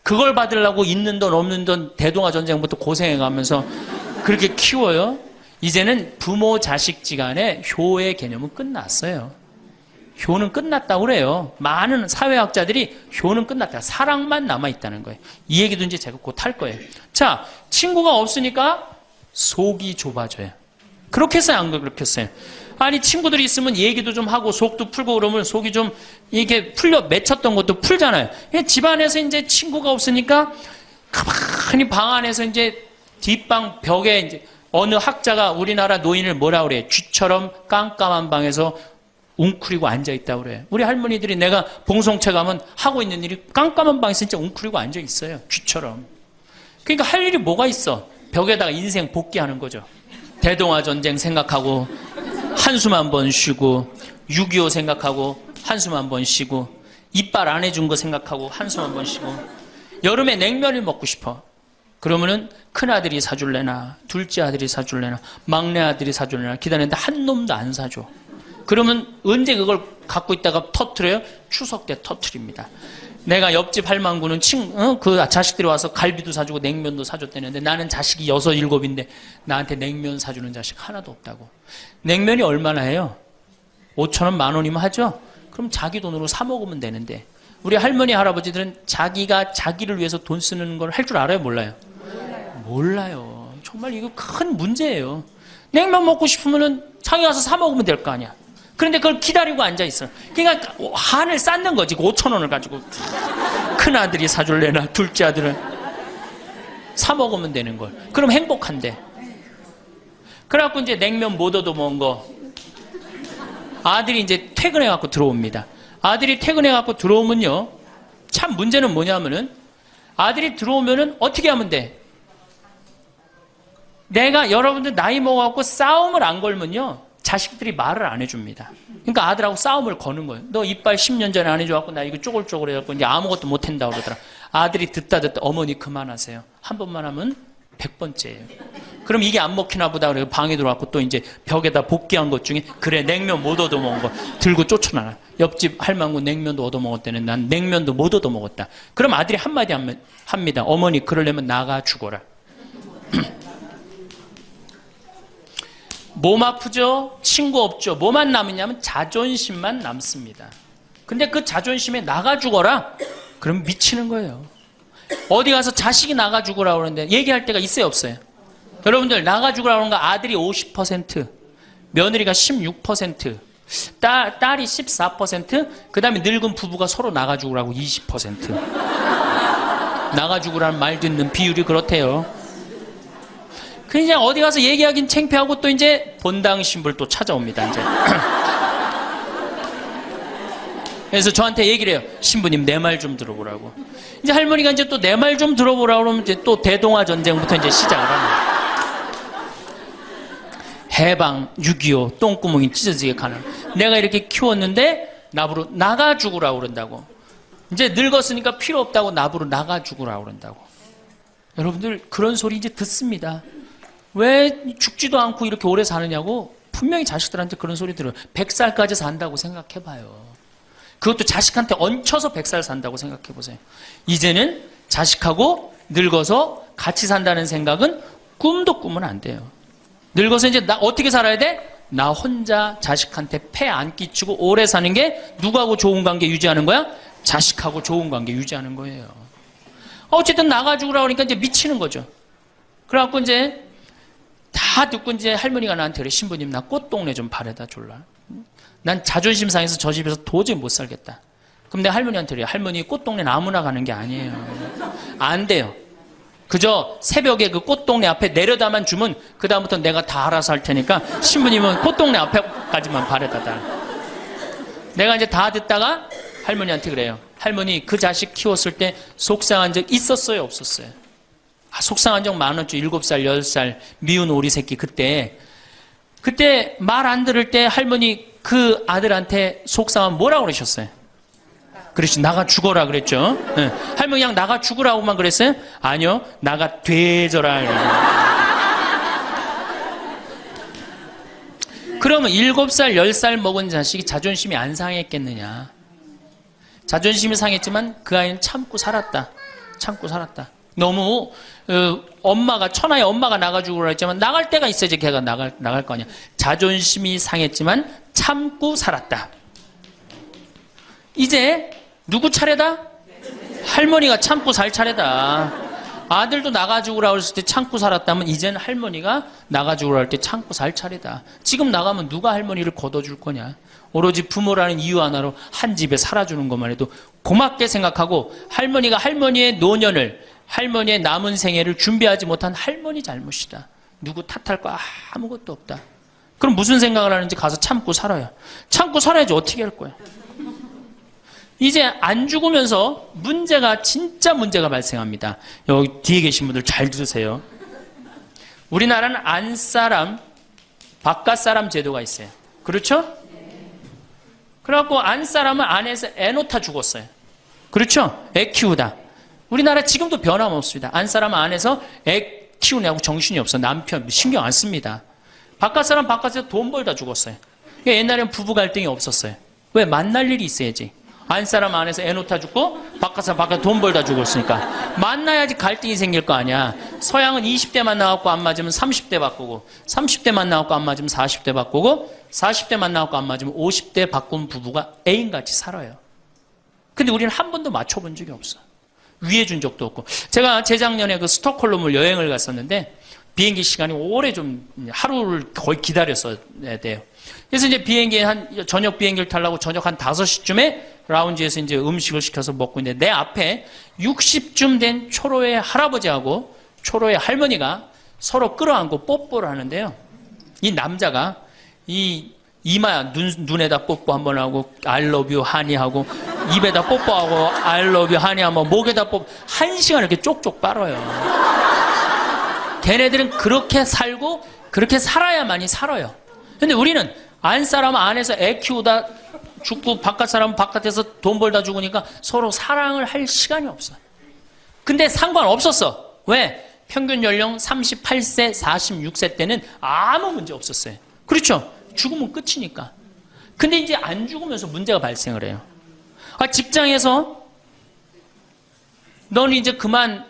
그걸 받으려고 있는 돈 없는 돈 대동아 전쟁부터 고생해가면서 그렇게 키워요? 이제는 부모 자식지간의 효의 개념은 끝났어요. 효는 끝났다고 그래요. 많은 사회학자들이 효는 끝났다. 사랑만 남아있다는 거예요. 이 얘기도 이제 제가 곧 할 거예요. 자, 친구가 없으니까 속이 좁아져요. 그렇게 했어요? 안 그렇게 했어요? 아니, 친구들이 있으면 얘기도 좀 하고 속도 풀고 그러면 속이 좀 이게 풀려 맺혔던 것도 풀잖아요. 집안에서 이제 친구가 없으니까 가만히 방 안에서 이제 뒷방 벽에 이제 어느 학자가 우리나라 노인을 뭐라 그래요? 쥐처럼 깜깜한 방에서 웅크리고 앉아있다고 그래요. 우리 할머니들이 내가 봉송체 가면 하고 있는 일이 깜깜한 방에서 진짜 웅크리고 앉아있어요. 쥐처럼. 그러니까 할 일이 뭐가 있어? 벽에다가 인생 복귀하는 거죠. 대동아 전쟁 생각하고 한숨 한 번 쉬고 6.25 생각하고 한숨 한 번 쉬고 이빨 안 해준 거 생각하고 한숨 한 번 쉬고 여름에 냉면을 먹고 싶어. 그러면은 큰아들이 사줄래나 둘째 아들이 사줄래나 막내 아들이 사줄래나 기다리는데 한 놈도 안 사줘. 그러면 언제 그걸 갖고 있다가 터트려요? 추석 때 터트립니다. 내가 옆집 할망구는 그 자식들이 와서 갈비도 사주고 냉면도 사줬다는데 나는 자식이 6, 7인데 나한테 냉면 사주는 자식 하나도 없다고. 냉면이 얼마나 해요? 5,000원, 10,000원이면 하죠? 그럼 자기 돈으로 사 먹으면 되는데 우리 할머니, 할아버지들은 자기가 자기를 위해서 돈 쓰는 걸 할 줄 알아요? 몰라요? 몰라요. 정말 이거 큰 문제예요. 냉면 먹고 싶으면은 자기 가서 사 먹으면 될 거 아니야. 그런데 그걸 기다리고 앉아있어요. 그러니까 한을 쌓는 거지. 5,000원을 가지고. 큰아들이 사줄래나 둘째 아들은 사 먹으면 되는 걸. 그럼 행복한데. 그래갖고 이제 냉면 못 얻어먹은 거. 아들이 이제 퇴근해갖고 들어옵니다. 아들이 퇴근해갖고 들어오면요. 참 문제는 뭐냐면은 아들이 들어오면은 어떻게 하면 돼? 내가 여러분들 나이 먹어갖고 싸움을 안 걸면요. 자식들이 말을 안 해줍니다. 그러니까 아들하고 싸움을 거는 거예요. 너 이빨 10년 전에 안 해줘갖고 나 이거 쪼글쪼글 해갖고 이제 아무것도 못한다 그러더라. 아들이 듣다 어머니 그만하세요. 한 번만 하면 100번째예요. 그럼 이게 안 먹히나 보다 그래서 방에 들어왔고 또 이제 벽에다 복귀한 것 중에 그래 냉면 못 얻어먹은 거 들고 쫓아나라. 옆집 할망구 냉면도 얻어먹었다는 난 냉면도 못 얻어먹었다. 그럼 아들이 한마디 합니다. 어머니 그러려면 나가 죽어라. 몸 아프죠? 친구 없죠? 뭐만 남으냐면 자존심만 남습니다. 근데 그 자존심에 나가 죽어라? 그럼 미치는 거예요. 어디 가서 자식이 나가 죽으라 그러는데 얘기할 때가 있어요? 없어요? 여러분들 나가 죽으라 그러는 거 아들이 50%, 며느리가 16%, 딸이 14%, 그 다음에 늙은 부부가 서로 나가 죽으라고 20%. 나가 죽으라는 말 듣는 비율이 그렇대요. 그냥 어디 가서 얘기하긴 창피하고 또 이제 본당 신부를 또 찾아옵니다. 이제. 그래서 저한테 얘기를 해요. 신부님 내 말 좀 들어보라고. 이제 할머니가 이제 또 내 말 좀 들어보라고 그러면 이제 또 대동아 전쟁부터 이제 시작을 합니다. 해방, 6.25, 똥구멍이 찢어지게 가는. 내가 이렇게 키웠는데 나부로 나가 죽으라고 그런다고. 이제 늙었으니까 필요 없다고 나부로 나가 죽으라고 그런다고. 여러분들 그런 소리 이제 듣습니다. 왜 죽지도 않고 이렇게 오래 사느냐고 분명히 자식들한테 그런 소리 들어요. 100살까지 산다고 생각해봐요. 그것도 자식한테 얹혀서 100살 산다고 생각해보세요. 이제는 자식하고 늙어서 같이 산다는 생각은 꿈도 꾸면 안 돼요. 늙어서 이제 나 어떻게 살아야 돼? 나 혼자 자식한테 폐 안 끼치고 오래 사는 게 누구하고 좋은 관계 유지하는 거야? 자식하고 좋은 관계 유지하는 거예요. 어쨌든 나가 죽으라고 하니까 이제 미치는 거죠. 그래갖고 이제 다 듣고 이제 할머니가 나한테 그래. 신부님 나 꽃동네 좀 바래다 줄라. 난 자존심 상해서 저 집에서 도저히 못 살겠다. 그럼 내가 할머니한테 그래요. 할머니 꽃동네 아무나 가는 게 아니에요. 안 돼요. 그저 새벽에 그 꽃동네 앞에 내려다만 주면 그 다음부터 내가 다 알아서 할 테니까 신부님은 꽃동네 앞에까지만 바래다 달. 내가 이제 다 듣다가 할머니한테 그래요. 할머니 그 자식 키웠을 때 속상한 적 있었어요, 없었어요? 속상한 적 많았죠. 7살, 10살 미운 오리 새끼 그때 말 안 들을 때 할머니 그 아들한테 속상한 뭐라고 그러셨어요? 그렇지, 나가 죽어라 그랬죠. 네. 할머니 그냥 나가 죽으라고만 그랬어요? 아니요, 나가 되져라. 그러면 7살, 10살 먹은 자식이 자존심이 안 상했겠느냐? 자존심이 상했지만 그 아이는 참고 살았다. 너무 엄마가 천하의 엄마가 나가 죽으라 했지만 나갈 때가 있어야지 걔가 나갈 거 아니야. 자존심이 상했지만 참고 살았다. 이제 누구 차례다? 할머니가 참고 살 차례다. 아들도 나가 죽으라 그랬을 때 참고 살았다면 이제는 할머니가 나가 죽으라 할 때 참고 살 차례다. 지금 나가면 누가 할머니를 걷어줄 거냐? 오로지 부모라는 이유 하나로 한 집에 살아주는 것만 해도 고맙게 생각하고 할머니가 할머니의 노년을, 할머니의 남은 생애를 준비하지 못한 할머니 잘못이다. 누구 탓할 거 아무것도 없다. 그럼 무슨 생각을 하는지 가서 참고 살아요. 참고 살아야지 어떻게 할 거야. 이제 안 죽으면서 진짜 문제가 발생합니다. 여기 뒤에 계신 분들 잘 들으세요. 우리나라는 안사람, 바깥사람 제도가 있어요. 그렇죠? 그래갖고 안사람은 안에서 애 놓다 죽었어요. 그렇죠? 애 키우다. 우리나라 지금도 변함없습니다. 안사람은 안에서 애 키우냐고 정신이 없어. 남편 신경 안 씁니다. 바깥사람 바깥에서 돈 벌다 죽었어요. 옛날엔 부부 갈등이 없었어요. 왜? 만날 일이 있어야지. 안사람 안에서 애 놓다 죽고 바깥사람 바깥에 돈 벌다 죽었으니까 만나야지 갈등이 생길 거 아니야. 서양은 20대 만나갖고 안 맞으면 30대 바꾸고 30대 만나갖고 안 맞으면 40대 바꾸고 40대 만나갖고 안 맞으면 50대 바꾼 부부가 애인같이 살아요. 근데 우리는 한 번도 맞춰본 적이 없어. 위해준 적도 없고. 제가 재작년에 그 스톡홀름을 여행을 갔었는데 비행기 시간이 오래 좀 하루를 거의 기다렸어야 돼요. 그래서 이제 저녁 비행기를 타려고 저녁 한 5시쯤에 라운지에서 이제 음식을 시켜서 먹고 있는데 내 앞에 60쯤 된 초로의 할아버지하고 초로의 할머니가 서로 끌어안고 뽀뽀를 하는데요. 이 남자가 이마 눈에다 뽀뽀 한번 하고 I love you 하니 하고 입에다 뽀뽀하고 I love you 하니 하면 목에다 뽀뽀 1시간 이렇게 쪽쪽 빨아요. 걔네들은 그렇게 살고 그렇게 살아야만이 살아요. 근데 우리는 안사람은 안에서 애 키우다 죽고 바깥사람은 바깥에서 돈 벌다 죽으니까 서로 사랑을 할 시간이 없어. 근데 상관없었어. 왜? 평균 연령 38세, 46세 때는 아무 문제 없었어요. 그렇죠? 죽으면 끝이니까. 근데 이제 안 죽으면서 문제가 발생을 해요. 직장에서 넌 이제 그만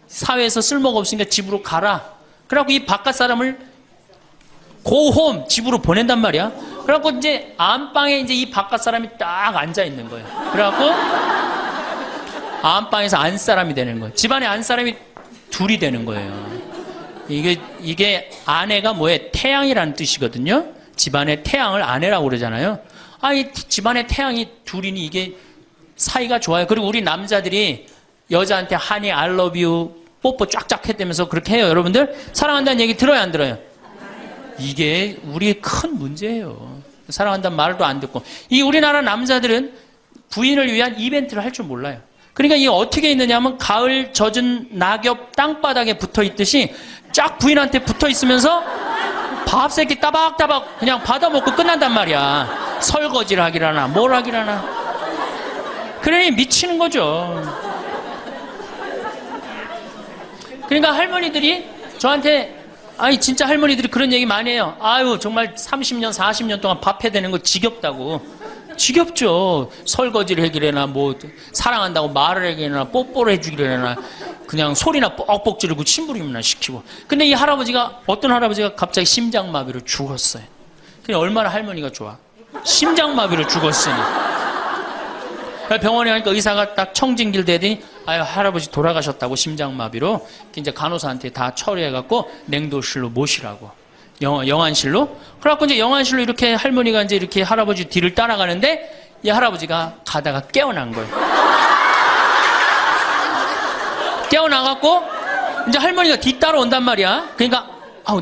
사회에서 쓸모가 없으니까 집으로 가라. 그래갖고 이 바깥 사람을 고홈 집으로 보낸단 말이야. 그래갖고 이제 안방에 이제 이 바깥 사람이 딱 앉아 있는 거예요. 그래갖고 안방에서 안 사람이 되는 거예요. 집안에 안 사람이 둘이 되는 거예요. 이게 아내가 뭐예요? 태양이라는 뜻이거든요. 집안의 태양을 아내라고 그러잖아요. 이 집안의 태양이 둘이니 이게 사이가 좋아요. 그리고 우리 남자들이 여자한테 하니 I love you 뽀뽀 쫙쫙 했다면서 그렇게 해요. 여러분들 사랑한다는 얘기 들어요, 안 들어요? 이게 우리의 큰 문제예요. 사랑한다는 말도 안 듣고. 이 우리나라 남자들은 부인을 위한 이벤트를 할 줄 몰라요. 그러니까 이게 어떻게 있느냐 하면 가을 젖은 낙엽 땅바닥에 붙어 있듯이 쫙 부인한테 붙어 있으면서 밥 새끼 따박따박 그냥 받아먹고 끝난단 말이야. 설거지를 하기라나 뭘 하기라나. 그러니 미치는 거죠. 그러니까 할머니들이 저한테 진짜 할머니들이 그런 얘기 많이 해요. 정말 30년 40년 동안 밥 해야 되는 거 지겹다고. 지겹죠. 설거지를 해기래나 뭐 사랑한다고 말을 해기래나 뽀뽀를 해주기래나 그냥 소리나 뻑뻑 지르고 침부림이나 시키고. 근데 이 할아버지가 어떤 할아버지가 갑자기 심장마비로 죽었어요. 그게 얼마나 할머니가 좋아. 심장마비로 죽었으니. 병원에 가니까 의사가 딱 청진길 대더니 할아버지 돌아가셨다고 심장마비로. 이제 간호사한테 다 처리해갖고 냉도실로 모시라고. 영안실로. 그래갖고 이제 영안실로 이렇게 할머니가 이제 이렇게 할아버지 뒤를 따라가는데 이 할아버지가 가다가 깨어난 거예요. 깨어나갖고 이제 할머니가 뒤따라 온단 말이야. 그러니까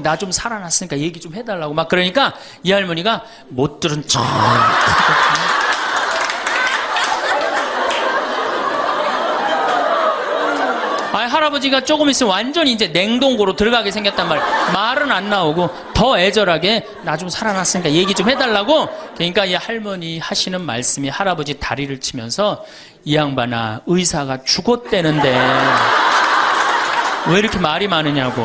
나 좀 살아났으니까 얘기 좀 해달라고 막 그러니까 이 할머니가 못 들은 척. 할아버지가 조금 있으면 완전히 이제 냉동고로 들어가게 생겼단 말이야. 말은 안 나오고 더 애절하게 나 좀 살아났으니까 얘기 좀 해달라고. 그러니까 이 할머니 하시는 말씀이 할아버지 다리를 치면서 이 양반아 의사가 죽었대는데 왜 이렇게 말이 많으냐고.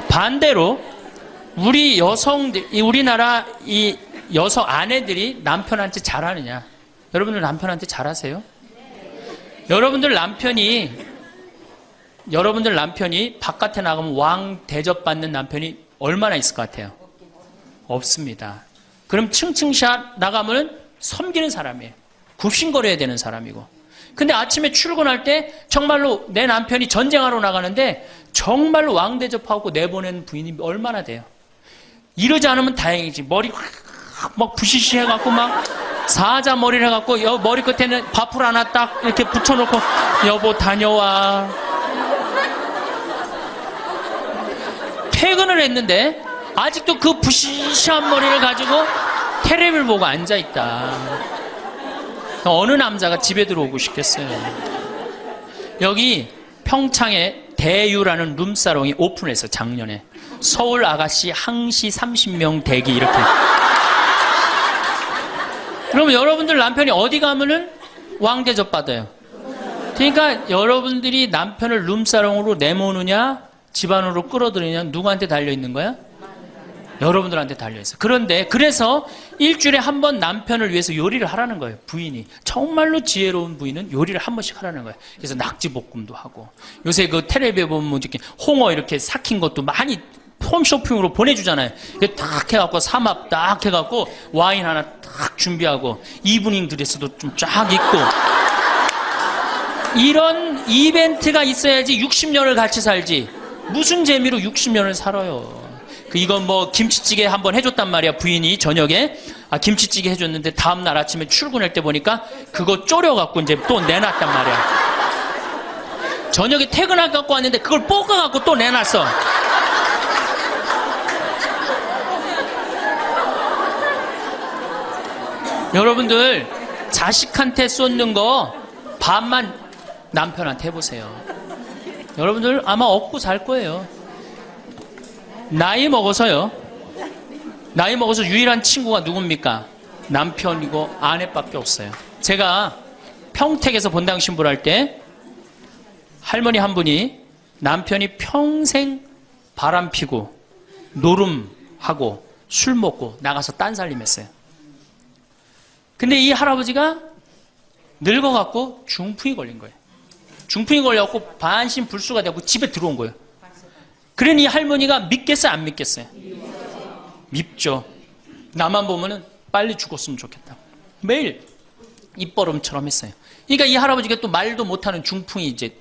반대로 우리 여성들, 우리나라 이 여성 아내들이 남편한테 잘하느냐? 여러분들 남편한테 잘하세요? 여러분들 남편이 바깥에 나가면 왕 대접받는 남편이 얼마나 있을 것 같아요? 없습니다. 그럼 층층샷 나가면 섬기는 사람이에요. 굽신거려야 되는 사람이고. 근데 아침에 출근할 때 정말로 내 남편이 전쟁하러 나가는데 정말로 왕 대접하고 내보낸 부인이 얼마나 돼요? 이러지 않으면 다행이지. 머리 막 부시시 해갖고 막 사자 머리를 해갖고 머리 끝에는 밥풀 하나 딱 이렇게 붙여놓고 여보 다녀와. 퇴근을 했는데 아직도 그 부시시한 머리를 가지고 테레비를 보고 앉아있다. 어느 남자가 집에 들어오고 싶겠어요. 여기 평창에 대유라는 룸사롱이 오픈했어 작년에. 서울 아가씨 항시 30명 대기 이렇게. 그러면 여러분들 남편이 어디 가면은 왕대접 받아요. 그러니까 여러분들이 남편을 룸사롱으로 내모느냐 집안으로 끌어들이냐 누구한테 달려있는 거야? 여러분들한테 달려있어. 그런데 그래서 일주일에 한 번 남편을 위해서 요리를 하라는 거예요. 부인이. 정말로 지혜로운 부인은 요리를 한 번씩 하라는 거예요. 그래서 낙지볶음도 하고 요새 그 텔레비에 보면 이렇게 홍어 이렇게 삭힌 것도 많이 홈쇼핑으로 보내주잖아요. 딱 해갖고 삼합 딱 해갖고 와인 하나 딱 준비하고 이브닝 드레스도 좀 쫙 입고 이런 이벤트가 있어야지 60년을 같이 살지. 무슨 재미로 60년을 살아요. 이건 뭐 김치찌개 한번 해줬단 말이야. 부인이 저녁에 김치찌개 해줬는데 다음날 아침에 출근할 때 보니까 그거 졸여갖고 이제 또 내놨단 말이야. 저녁에 퇴근할 갖고 왔는데 그걸 볶아갖고 또 내놨어. 여러분들 자식한테 쏟는 거 반만 남편한테 해보세요. 여러분들 아마 얻고 살 거예요. 나이 먹어서 유일한 친구가 누굽니까? 남편이고 아내밖에 없어요. 제가 평택에서 본당 신부를 할 때 할머니 한 분이 남편이 평생 바람 피고 노름하고 술 먹고 나가서 딴살림 했어요. 근데 이 할아버지가 늙어갖고 중풍이 걸린 거예요. 중풍이 걸려갖고 반신불수가 되고 집에 들어온 거예요. 그러니 이 할머니가 믿겠어요? 안 믿겠어요? 밉죠. 나만 보면은 빨리 죽었으면 좋겠다. 매일 입버름처럼 했어요. 그러니까 이 할아버지가 또 말도 못하는 중풍이 이제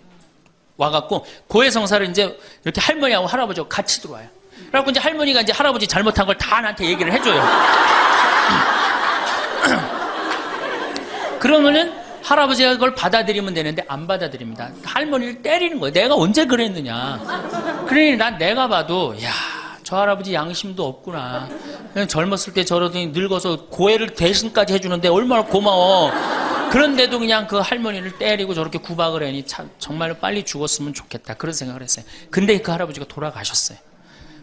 와갖고 고해성사를 이제 이렇게 할머니하고 할아버지하고 같이 들어와요. 그래갖고 이제 할머니가 이제 할아버지 잘못한 걸 다 나한테 얘기를 해줘요. 그러면은 할아버지가 그걸 받아들이면 되는데 안 받아들입니다. 할머니를 때리는 거예요. 내가 언제 그랬느냐. 그러니 내가 봐도 저 할아버지 양심도 없구나. 그냥 젊었을 때 저러더니 늙어서 고해를 대신까지 해주는데 얼마나 고마워. 그런데도 그냥 그 할머니를 때리고 저렇게 구박을 하니 참 정말로 빨리 죽었으면 좋겠다. 그런 생각을 했어요. 근데 그 할아버지가 돌아가셨어요.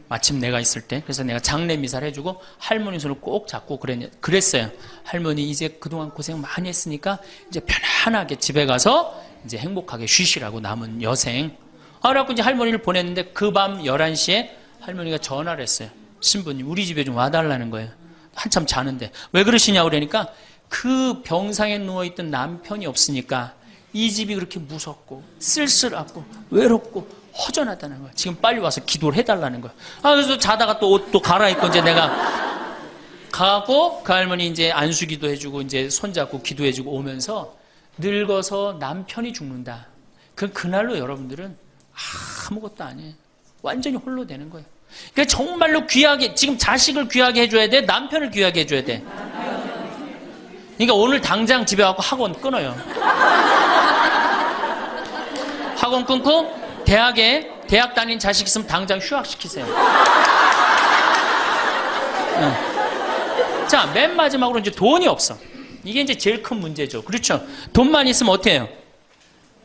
마침 내가 있을 때. 그래서 내가 장례 미사를 해주고 할머니 손을 꼭 잡고 그랬어요. 할머니 이제 그동안 고생 많이 했으니까 이제 편안하게 집에 가서 이제 행복하게 쉬시라고 남은 여생. 그래갖고 이제 할머니를 보냈는데 그 밤 11시에 할머니가 전화를 했어요. 신부님 우리 집에 좀 와달라는 거예요. 한참 자는데. 왜 그러시냐고 그러니까 그 병상에 누워있던 남편이 없으니까 이 집이 그렇게 무섭고 쓸쓸하고 외롭고 허전하다는 거야. 지금 빨리 와서 기도를 해달라는 거야. 그래서 자다가 또 옷도 갈아입고 이제 내가 가고 그 할머니 이제 안수기도 해주고 이제 손잡고 기도해주고 오면서 늙어서 남편이 죽는다. 그날로 여러분들은 아무것도 아니에요. 완전히 홀로 되는 거예요. 그러니까 정말로 귀하게, 지금 자식을 귀하게 해줘야 돼? 남편을 귀하게 해줘야 돼? 그러니까 오늘 당장 집에 가고 학원 끊어요. 학원 끊고 대학 다닌 자식 있으면 당장 휴학시키세요. 자, 맨 마지막으로 이제 돈이 없어. 이게 이제 제일 큰 문제죠. 그렇죠? 돈만 있으면 어때요? 해요?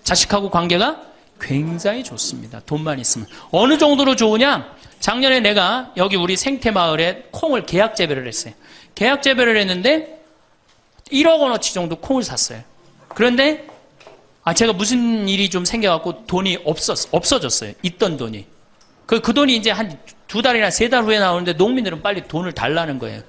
자식하고 관계가 굉장히 좋습니다. 돈만 있으면. 어느 정도로 좋으냐? 작년에 내가 여기 우리 생태마을에 콩을 계약 재배를 했어요. 계약 재배를 했는데 1억 원어치 정도 콩을 샀어요. 그런데 제가 무슨 일이 좀 생겨갖고 돈이 없어졌어요. 있던 돈이. 그 돈이 이제 한 2달이나 3달 후에 나오는데 농민들은 빨리 돈을 달라는 거예요.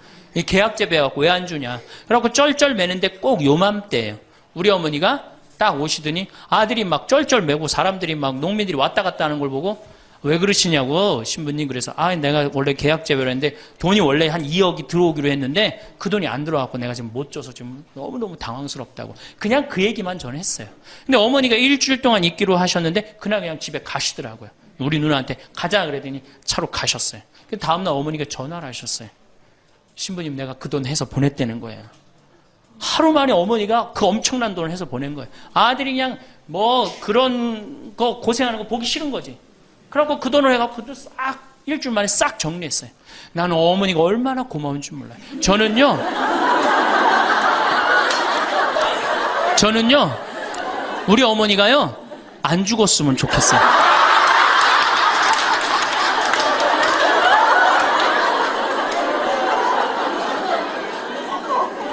계약 재배해갖고 왜 안 주냐. 그래갖고 쩔쩔 매는데 꼭 요맘때예요. 우리 어머니가 딱 오시더니 아들이 막 쩔쩔 매고 사람들이 막 농민들이 왔다 갔다 하는 걸 보고 왜 그러시냐고 신부님. 그래서 내가 원래 계약 재배를 했는데 돈이 원래 한 2억이 들어오기로 했는데 그 돈이 안 들어왔고 내가 지금 못 줘서 지금 너무너무 당황스럽다고 그냥 그 얘기만 저는 했어요. 근데 어머니가 일주일 동안 있기로 하셨는데 그냥 집에 가시더라고요. 우리 누나한테 가자 그랬더니 차로 가셨어요. 다음날 어머니가 전화를 하셨어요. 신부님 내가 그 돈 해서 보냈다는 거예요. 하루 만에 어머니가 그 엄청난 돈을 해서 보낸 거예요. 아들이 그냥 뭐 그런 거 고생하는 거 보기 싫은 거지. 그래갖고 그 돈을 해갖고 싹 일주일 만에 싹 정리했어요. 나는 어머니가 얼마나 고마운 줄 몰라요. 저는요 우리 어머니가요 안 죽었으면 좋겠어요.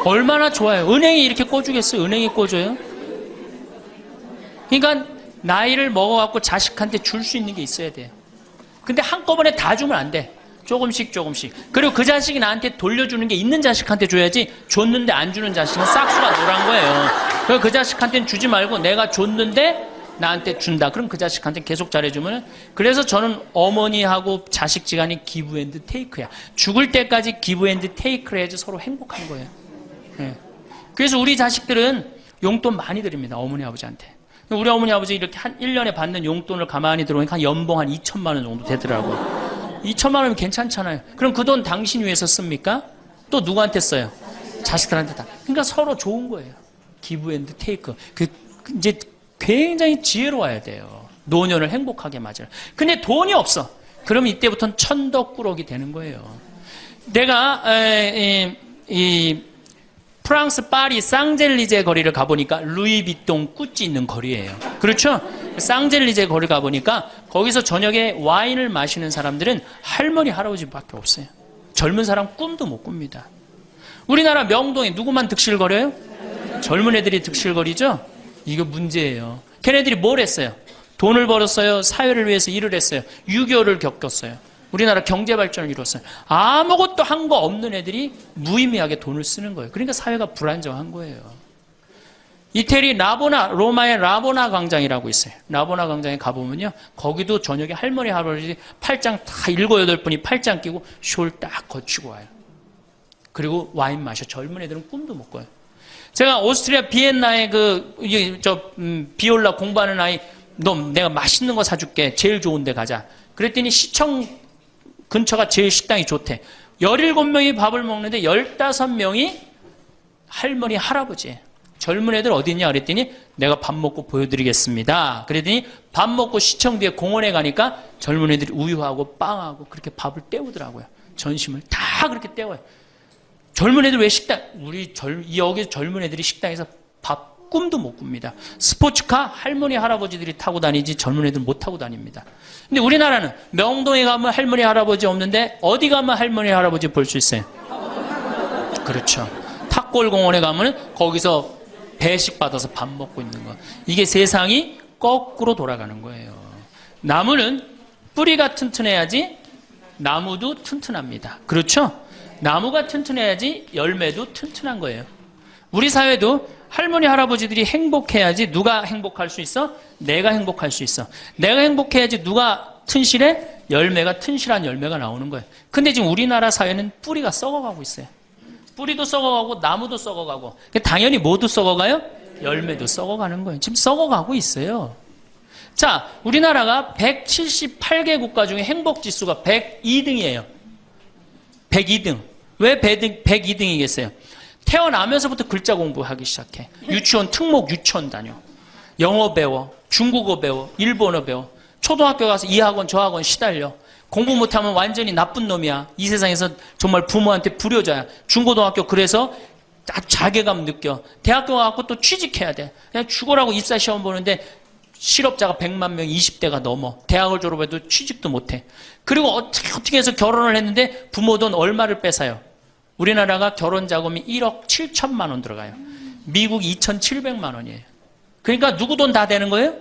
얼마나 좋아요. 은행이 이렇게 꿔주겠어요? 은행이 꿔줘요? 그러니까 나이를 먹어갖고 자식한테 줄 수 있는 게 있어야 돼요. 근데 한꺼번에 다 주면 안 돼. 조금씩. 그리고 그 자식이 나한테 돌려주는 게 있는 자식한테 줘야지 줬는데 안 주는 자식은 싹수가 노란 거예요. 그래서 그 자식한테는 주지 말고 내가 줬는데 나한테 준다. 그럼 그 자식한테 계속 잘해주면. 그래서 저는 어머니하고 자식 지간이 기브 앤드 테이크야. 죽을 때까지 기브 앤드 테이크를 해야지 서로 행복한 거예요. 네. 그래서 우리 자식들은 용돈 많이 드립니다. 어머니 아버지한테. 우리 어머니 아버지 이렇게 한 1년에 받는 용돈을 가만히 들어보니까 한 연봉 한 2천만 원 정도 되더라고요. 2천만 원이면 괜찮잖아요. 그럼 그 돈 당신 위해서 씁니까? 또 누구한테 써요? 자식들한테 다. 그러니까 서로 좋은 거예요. 기브 앤드 테이크. 이제 굉장히 지혜로워야 돼요. 노년을 행복하게 맞아요. 근데 돈이 없어. 그럼 이때부터는 천덕꾸러기 되는 거예요. 내가 프랑스 파리 쌍젤리제 거리를 가보니까 루이비통 꾸찌 있는 거리예요. 그렇죠? 쌍젤리제 거리 가보니까 거기서 저녁에 와인을 마시는 사람들은 할머니 할아버지밖에 없어요. 젊은 사람 꿈도 못 꿉니다. 우리나라 명동에 누구만 득실거려요? 젊은 애들이 득실거리죠? 이거 문제예요. 걔네들이 뭘 했어요? 돈을 벌었어요. 사회를 위해서 일을 했어요. 6.25를 겪었어요. 우리나라 경제 발전을 이뤘어요. 아무것도 한 거 없는 애들이 무의미하게 돈을 쓰는 거예요. 그러니까 사회가 불안정한 거예요. 이태리 로마의 라보나 광장이라고 있어요. 라보나 광장에 가보면요. 거기도 저녁에 할머니, 할아버지 팔짱 다 7, 8분이 팔짱 끼고 숄 딱 거치고 와요. 그리고 와인 마셔. 젊은 애들은 꿈도 못 꿔요. 제가 오스트리아 비엔나에 비올라 공부하는 아이, 너 내가 맛있는 거 사줄게. 제일 좋은 데 가자. 그랬더니 시청 근처가 제일 식당이 좋대. 17명이 밥을 먹는데 15명이 할머니, 할아버지예요. 젊은 애들 어디 있냐 그랬더니 내가 밥 먹고 보여드리겠습니다. 그랬더니 밥 먹고 시청 뒤에 공원에 가니까 젊은 애들이 우유하고 빵하고 그렇게 밥을 때우더라고요. 전심을 다 그렇게 때워요. 젊은 애들 왜 여기 젊은 애들이 식당에서 밥 꿈도 못 꿉니다. 스포츠카 할머니, 할아버지들이 타고 다니지 젊은 애들 못 타고 다닙니다. 근데 우리나라는 명동에 가면 할머니, 할아버지 없는데 어디 가면 할머니, 할아버지 볼 수 있어요? 그렇죠. 탑골공원에 가면 거기서 배식 받아서 밥 먹고 있는 거. 이게 세상이 거꾸로 돌아가는 거예요. 나무는 뿌리가 튼튼해야지 나무도 튼튼합니다. 그렇죠? 나무가 튼튼해야지 열매도 튼튼한 거예요. 우리 사회도 할머니, 할아버지들이 행복해야지 누가 행복할 수 있어? 내가 행복할 수 있어. 내가 행복해야지 누가 튼실해? 열매가 튼실한 열매가 나오는 거예요. 근데 지금 우리나라 사회는 뿌리가 썩어가고 있어요. 뿌리도 썩어가고 나무도 썩어가고 당연히 모두 썩어가요? 열매도 썩어가는 거예요. 지금 썩어가고 있어요. 자, 우리나라가 178개 국가 중에 행복지수가 102등이에요. 102등. 왜 102등이겠어요? 태어나면서부터 글자 공부하기 시작해. 유치원 특목 유치원 다녀. 영어 배워. 중국어 배워. 일본어 배워. 초등학교 가서 이 학원 저 학원 시달려. 공부 못하면 완전히 나쁜 놈이야. 이 세상에서 정말 부모한테 불효자야. 중고등학교 그래서 자괴감 느껴. 대학교 가고 또 취직해야 돼. 그냥 죽으라고 입사시험 보는데 실업자가 100만 명, 20대가 넘어. 대학을 졸업해도 취직도 못해. 그리고 어떻게 해서 결혼을 했는데 부모 돈 얼마를 뺏어요? 우리나라가 결혼 자금이 1억 7천만 원 들어가요. 미국 2,700만 원이에요. 그러니까 누구 돈 다 되는 거예요?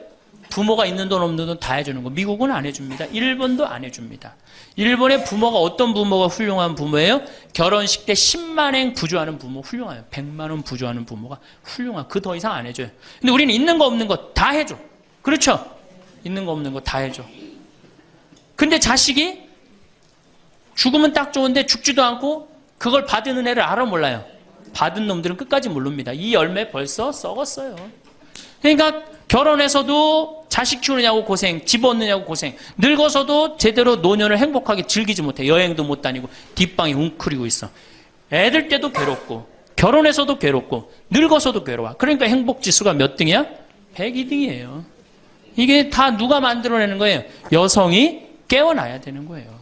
부모가 있는 돈 없는 돈 다 해주는 거. 미국은 안 해줍니다. 일본도 안 해줍니다. 일본의 부모가 어떤 부모가 훌륭한 부모예요? 결혼식 때 10만엔 부조하는 부모 훌륭해요. 100만 원 부조하는 부모가 훌륭한. 그 더 이상 안 해줘요. 근데 우리는 있는 거 없는 거 다 해줘. 그렇죠? 있는 거 없는 거 다 해줘. 근데 자식이 죽으면 딱 좋은데 죽지도 않고 그걸 받은 은혜를 알아 몰라요. 받은 놈들은 끝까지 모릅니다. 이 열매 벌써 썩었어요. 그러니까 결혼해서도 자식 키우느냐고 고생, 집 얻느냐고 고생, 늙어서도 제대로 노년을 행복하게 즐기지 못해. 여행도 못 다니고 뒷방에 웅크리고 있어. 애들 때도 괴롭고 결혼해서도 괴롭고 늙어서도 괴로워. 그러니까 행복지수가 몇 등이야? 102등이에요. 이게 다 누가 만들어내는 거예요? 여성이 깨어나야 되는 거예요.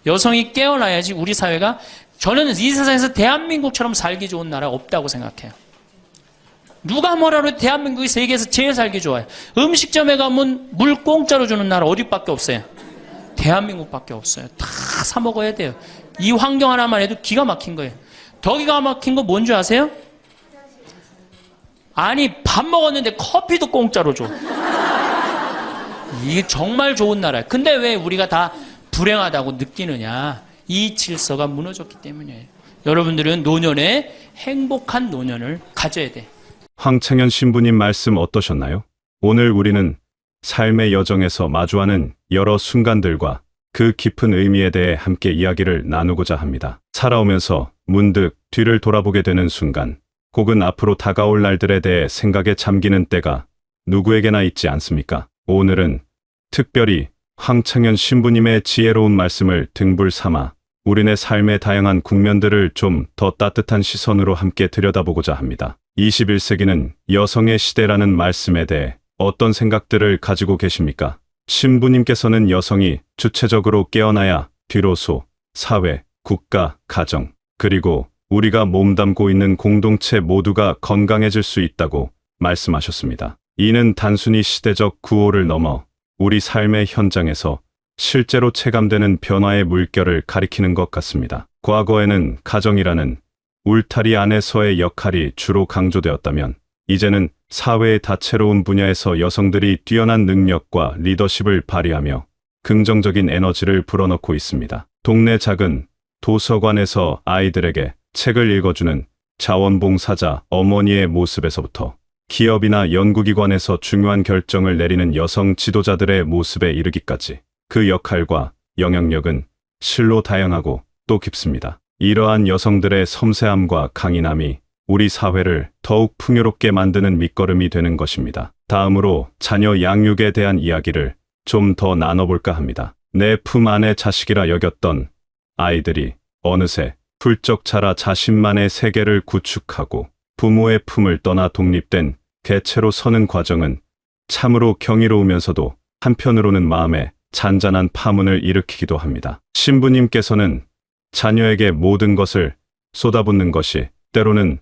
여성이 깨어나야지 우리 사회가, 저는 이 세상에서 대한민국처럼 살기 좋은 나라 없다고 생각해요. 누가 뭐라 그래도 대한민국이 세계에서 제일 살기 좋아요. 음식점에 가면 물 공짜로 주는 나라 어디밖에 없어요? 대한민국밖에 없어요. 다 사 먹어야 돼요. 이 환경 하나만 해도 기가 막힌 거예요. 더 기가 막힌 거 뭔지 아세요? 아니, 밥 먹었는데 커피도 공짜로 줘. 이게 정말 좋은 나라예요. 근데 왜 우리가 다 불행하다고 느끼느냐? 이 질서가 무너졌기 때문이에요. 여러분들은 노년에 행복한 노년을 가져야 돼. 황창현 신부님 말씀 어떠셨나요? 오늘 우리는 삶의 여정에서 마주하는 여러 순간들과 그 깊은 의미에 대해 함께 이야기를 나누고자 합니다. 살아오면서 문득 뒤를 돌아보게 되는 순간, 혹은 앞으로 다가올 날들에 대해 생각에 잠기는 때가 누구에게나 있지 않습니까? 오늘은 특별히 황창현 신부님의 지혜로운 말씀을 등불 삼아 우리네 삶의 다양한 국면들을 좀 더 따뜻한 시선으로 함께 들여다보고자 합니다. 21세기는 여성의 시대라는 말씀에 대해 어떤 생각들을 가지고 계십니까? 신부님께서는 여성이 주체적으로 깨어나야 비로소 사회, 국가, 가정, 그리고 우리가 몸담고 있는 공동체 모두가 건강해질 수 있다고 말씀하셨습니다. 이는 단순히 시대적 구호를 넘어 우리 삶의 현장에서 실제로 체감되는 변화의 물결을 가리키는 것 같습니다. 과거에는 가정이라는 울타리 안에서의 역할이 주로 강조되었다면, 이제는 사회의 다채로운 분야에서 여성들이 뛰어난 능력과 리더십을 발휘하며 긍정적인 에너지를 불어넣고 있습니다. 동네 작은 도서관에서 아이들에게 책을 읽어주는 자원봉사자 어머니의 모습에서부터 기업이나 연구기관에서 중요한 결정을 내리는 여성 지도자들의 모습에 이르기까지 그 역할과 영향력은 실로 다양하고 또 깊습니다. 이러한 여성들의 섬세함과 강인함이 우리 사회를 더욱 풍요롭게 만드는 밑거름이 되는 것입니다. 다음으로 자녀 양육에 대한 이야기를 좀 더 나눠볼까 합니다. 내 품 안의 자식이라 여겼던 아이들이 어느새 훌쩍 자라 자신만의 세계를 구축하고 부모의 품을 떠나 독립된 개체로 서는 과정은 참으로 경이로우면서도 한편으로는 마음에 잔잔한 파문을 일으키기도 합니다. 신부님께서는 자녀에게 모든 것을 쏟아붓는 것이 때로는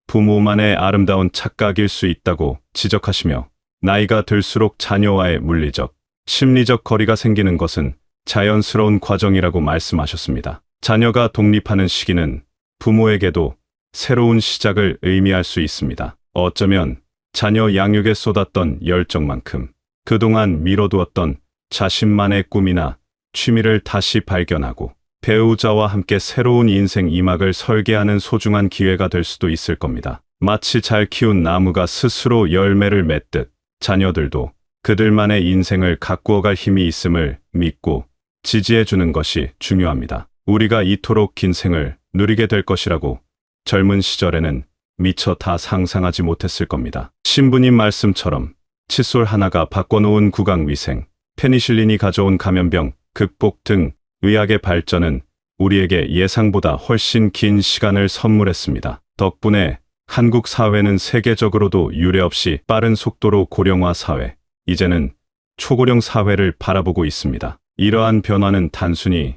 부모만의 아름다운 착각일 수 있다고 지적하시며, 나이가 들수록 자녀와의 물리적, 심리적 거리가 생기는 것은 자연스러운 과정이라고 말씀하셨습니다. 자녀가 독립하는 시기는 부모에게도 새로운 시작을 의미할 수 있습니다. 어쩌면 자녀 양육에 쏟았던 열정만큼 그동안 미뤄두었던 자신만의 꿈이나 취미를 다시 발견하고 배우자와 함께 새로운 인생 이막을 설계하는 소중한 기회가 될 수도 있을 겁니다. 마치 잘 키운 나무가 스스로 열매를 맺듯 자녀들도 그들만의 인생을 가꾸어갈 힘이 있음을 믿고 지지해주는 것이 중요합니다. 우리가 이토록 긴 생을 누리게 될 것이라고 젊은 시절에는 미처 다 상상하지 못했을 겁니다. 신부님 말씀처럼 칫솔 하나가 바꿔놓은 구강위생, 페니실린이 가져온 감염병 극복 등 의학의 발전은 우리에게 예상보다 훨씬 긴 시간을 선물했습니다. 덕분에 한국 사회는 세계적으로도 유례없이 빠른 속도로 고령화 사회, 이제는 초고령 사회를 바라보고 있습니다. 이러한 변화는 단순히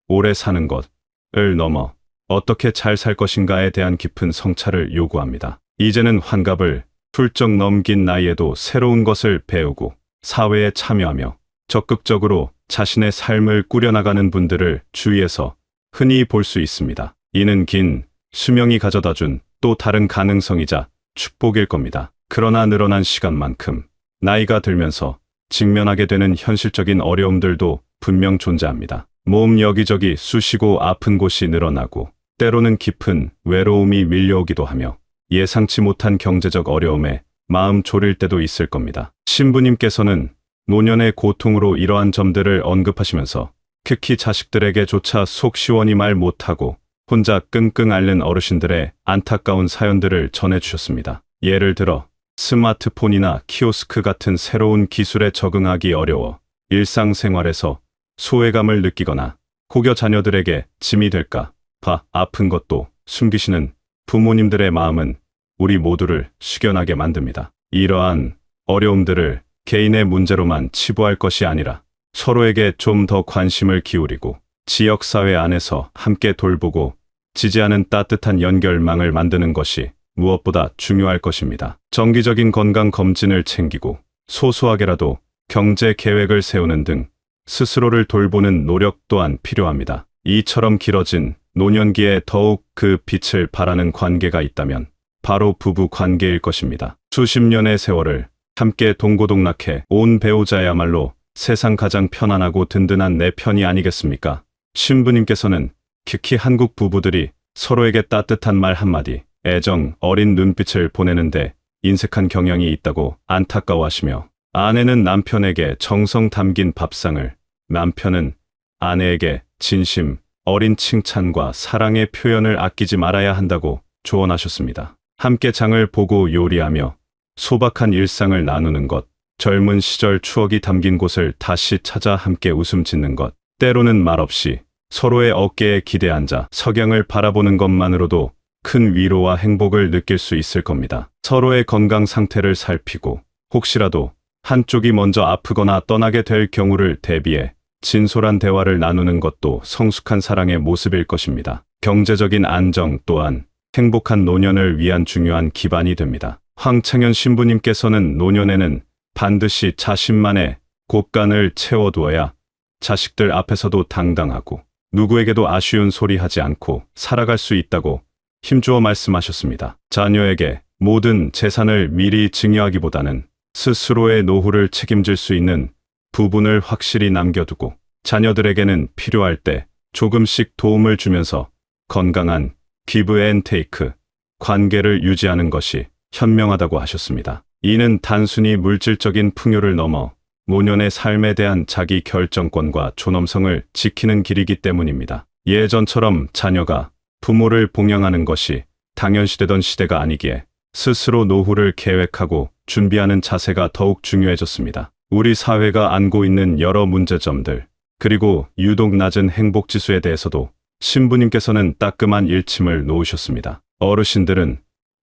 오래 사는 것을 넘어 어떻게 잘 살 것인가에 대한 깊은 성찰을 요구합니다. 이제는 환갑을 훌쩍 넘긴 나이에도 새로운 것을 배우고 사회에 참여하며 적극적으로 자신의 삶을 꾸려나가는 분들을 주위에서 흔히 볼 수 있습니다. 이는 긴 수명이 가져다준 또 다른 가능성이자 축복일 겁니다. 그러나 늘어난 시간만큼 나이가 들면서 직면하게 되는 현실적인 어려움들도 분명 존재합니다. 몸 여기저기 쑤시고 아픈 곳이 늘어나고 때로는 깊은 외로움이 밀려오기도 하며 예상치 못한 경제적 어려움에 마음 졸일 때도 있을 겁니다. 신부님께서는 노년의 고통으로 이러한 점들을 언급하시면서 특히 자식들에게조차 속 시원히 말 못하고 혼자 끙끙 앓는 어르신들의 안타까운 사연들을 전해주셨습니다. 예를 들어 스마트폰이나 키오스크 같은 새로운 기술에 적응하기 어려워 일상생활에서 소외감을 느끼거나 혹여 자녀들에게 짐이 될까 봐 아픈 것도 숨기시는 부모님들의 마음은 우리 모두를 숙연하게 만듭니다. 이러한 어려움들을 개인의 문제로만 치부할 것이 아니라 서로에게 좀 더 관심을 기울이고 지역사회 안에서 함께 돌보고 지지하는 따뜻한 연결망을 만드는 것이 무엇보다 중요할 것입니다. 정기적인 건강검진을 챙기고 소소하게라도 경제 계획을 세우는 등 스스로를 돌보는 노력 또한 필요합니다. 이처럼 길어진 노년기에 더욱 그 빛을 발하는 관계가 있다면 바로 부부 관계일 것입니다. 수십 년의 세월을 함께 동고동락해 온 배우자야말로 세상 가장 편안하고 든든한 내 편이 아니겠습니까? 신부님께서는 특히 한국 부부들이 서로에게 따뜻한 말 한마디, 애정 어린 눈빛을 보내는데 인색한 경향이 있다고 안타까워하시며 아내는 남편에게 정성 담긴 밥상을, 남편은 아내에게 진심 어린 칭찬과 사랑의 표현을 아끼지 말아야 한다고 조언하셨습니다. 함께 장을 보고 요리하며 소박한 일상을 나누는 것, 젊은 시절 추억이 담긴 곳을 다시 찾아 함께 웃음 짓는 것, 때로는 말없이 서로의 어깨에 기대 앉아 석양을 바라보는 것만으로도 큰 위로와 행복을 느낄 수 있을 겁니다. 서로의 건강 상태를 살피고 혹시라도 한쪽이 먼저 아프거나 떠나게 될 경우를 대비해 진솔한 대화를 나누는 것도 성숙한 사랑의 모습일 것입니다. 경제적인 안정 또한 행복한 노년을 위한 중요한 기반이 됩니다. 황창현 신부님께서는 노년에는 반드시 자신만의 곳간을 채워두어야 자식들 앞에서도 당당하고 누구에게도 아쉬운 소리 하지 않고 살아갈 수 있다고 힘주어 말씀하셨습니다. 자녀에게 모든 재산을 미리 증여하기보다는 스스로의 노후를 책임질 수 있는 부분을 확실히 남겨두고 자녀들에게는 필요할 때 조금씩 도움을 주면서 건강한 기브 앤 테이크 관계를 유지하는 것이 현명하다고 하셨습니다. 이는 단순히 물질적인 풍요를 넘어 노년의 삶에 대한 자기 결정권과 존엄성을 지키는 길이기 때문입니다. 예전처럼 자녀가 부모를 봉양하는 것이 당연시되던 시대가 아니기에 스스로 노후를 계획하고 준비하는 자세가 더욱 중요해졌습니다. 우리 사회가 안고 있는 여러 문제점들, 그리고 유독 낮은 행복지수에 대해서도 신부님께서는 따끔한 일침을 놓으셨습니다. 어르신들은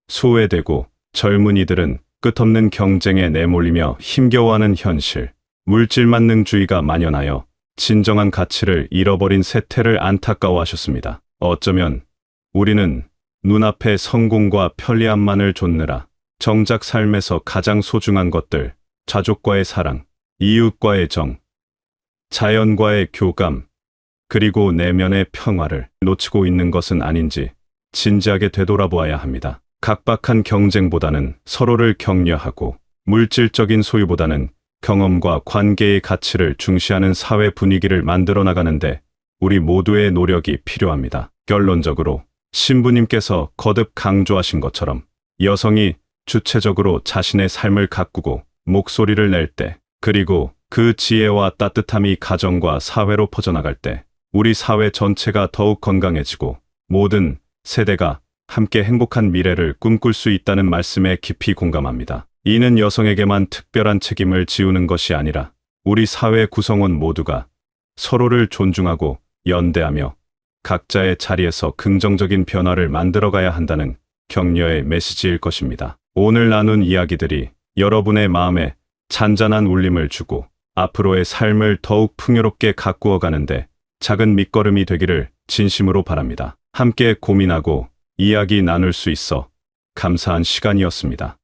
소외되고 젊은이들은 끝없는 경쟁에 내몰리며 힘겨워하는 현실, 물질만능주의가 만연하여 진정한 가치를 잃어버린 세태를 안타까워하셨습니다. 어쩌면 우리는 눈앞의 성공과 편리함만을 좇느라 정작 삶에서 가장 소중한 것들, 가족과의 사랑, 이웃과의 정, 자연과의 교감, 그리고 내면의 평화를 놓치고 있는 것은 아닌지 진지하게 되돌아보아야 합니다. 각박한 경쟁보다는 서로를 격려하고 물질적인 소유보다는 경험과 관계의 가치를 중시하는 사회 분위기를 만들어 나가는데 우리 모두의 노력이 필요합니다. 결론적으로 신부님께서 거듭 강조하신 것처럼 여성이 주체적으로 자신의 삶을 가꾸고 목소리를 낼 때, 그리고 그 지혜와 따뜻함이 가정과 사회로 퍼져나갈 때 우리 사회 전체가 더욱 건강해지고 모든 세대가 함께 행복한 미래를 꿈꿀 수 있다는 말씀에 깊이 공감합니다. 이는 여성에게만 특별한 책임을 지우는 것이 아니라 우리 사회 구성원 모두가 서로를 존중하고 연대하며 각자의 자리에서 긍정적인 변화를 만들어가야 한다는 격려의 메시지일 것입니다. 오늘 나눈 이야기들이 여러분의 마음에 잔잔한 울림을 주고 앞으로의 삶을 더욱 풍요롭게 가꾸어 가는데 작은 밑거름이 되기를 진심으로 바랍니다. 함께 고민하고 이야기 나눌 수 있어 감사한 시간이었습니다.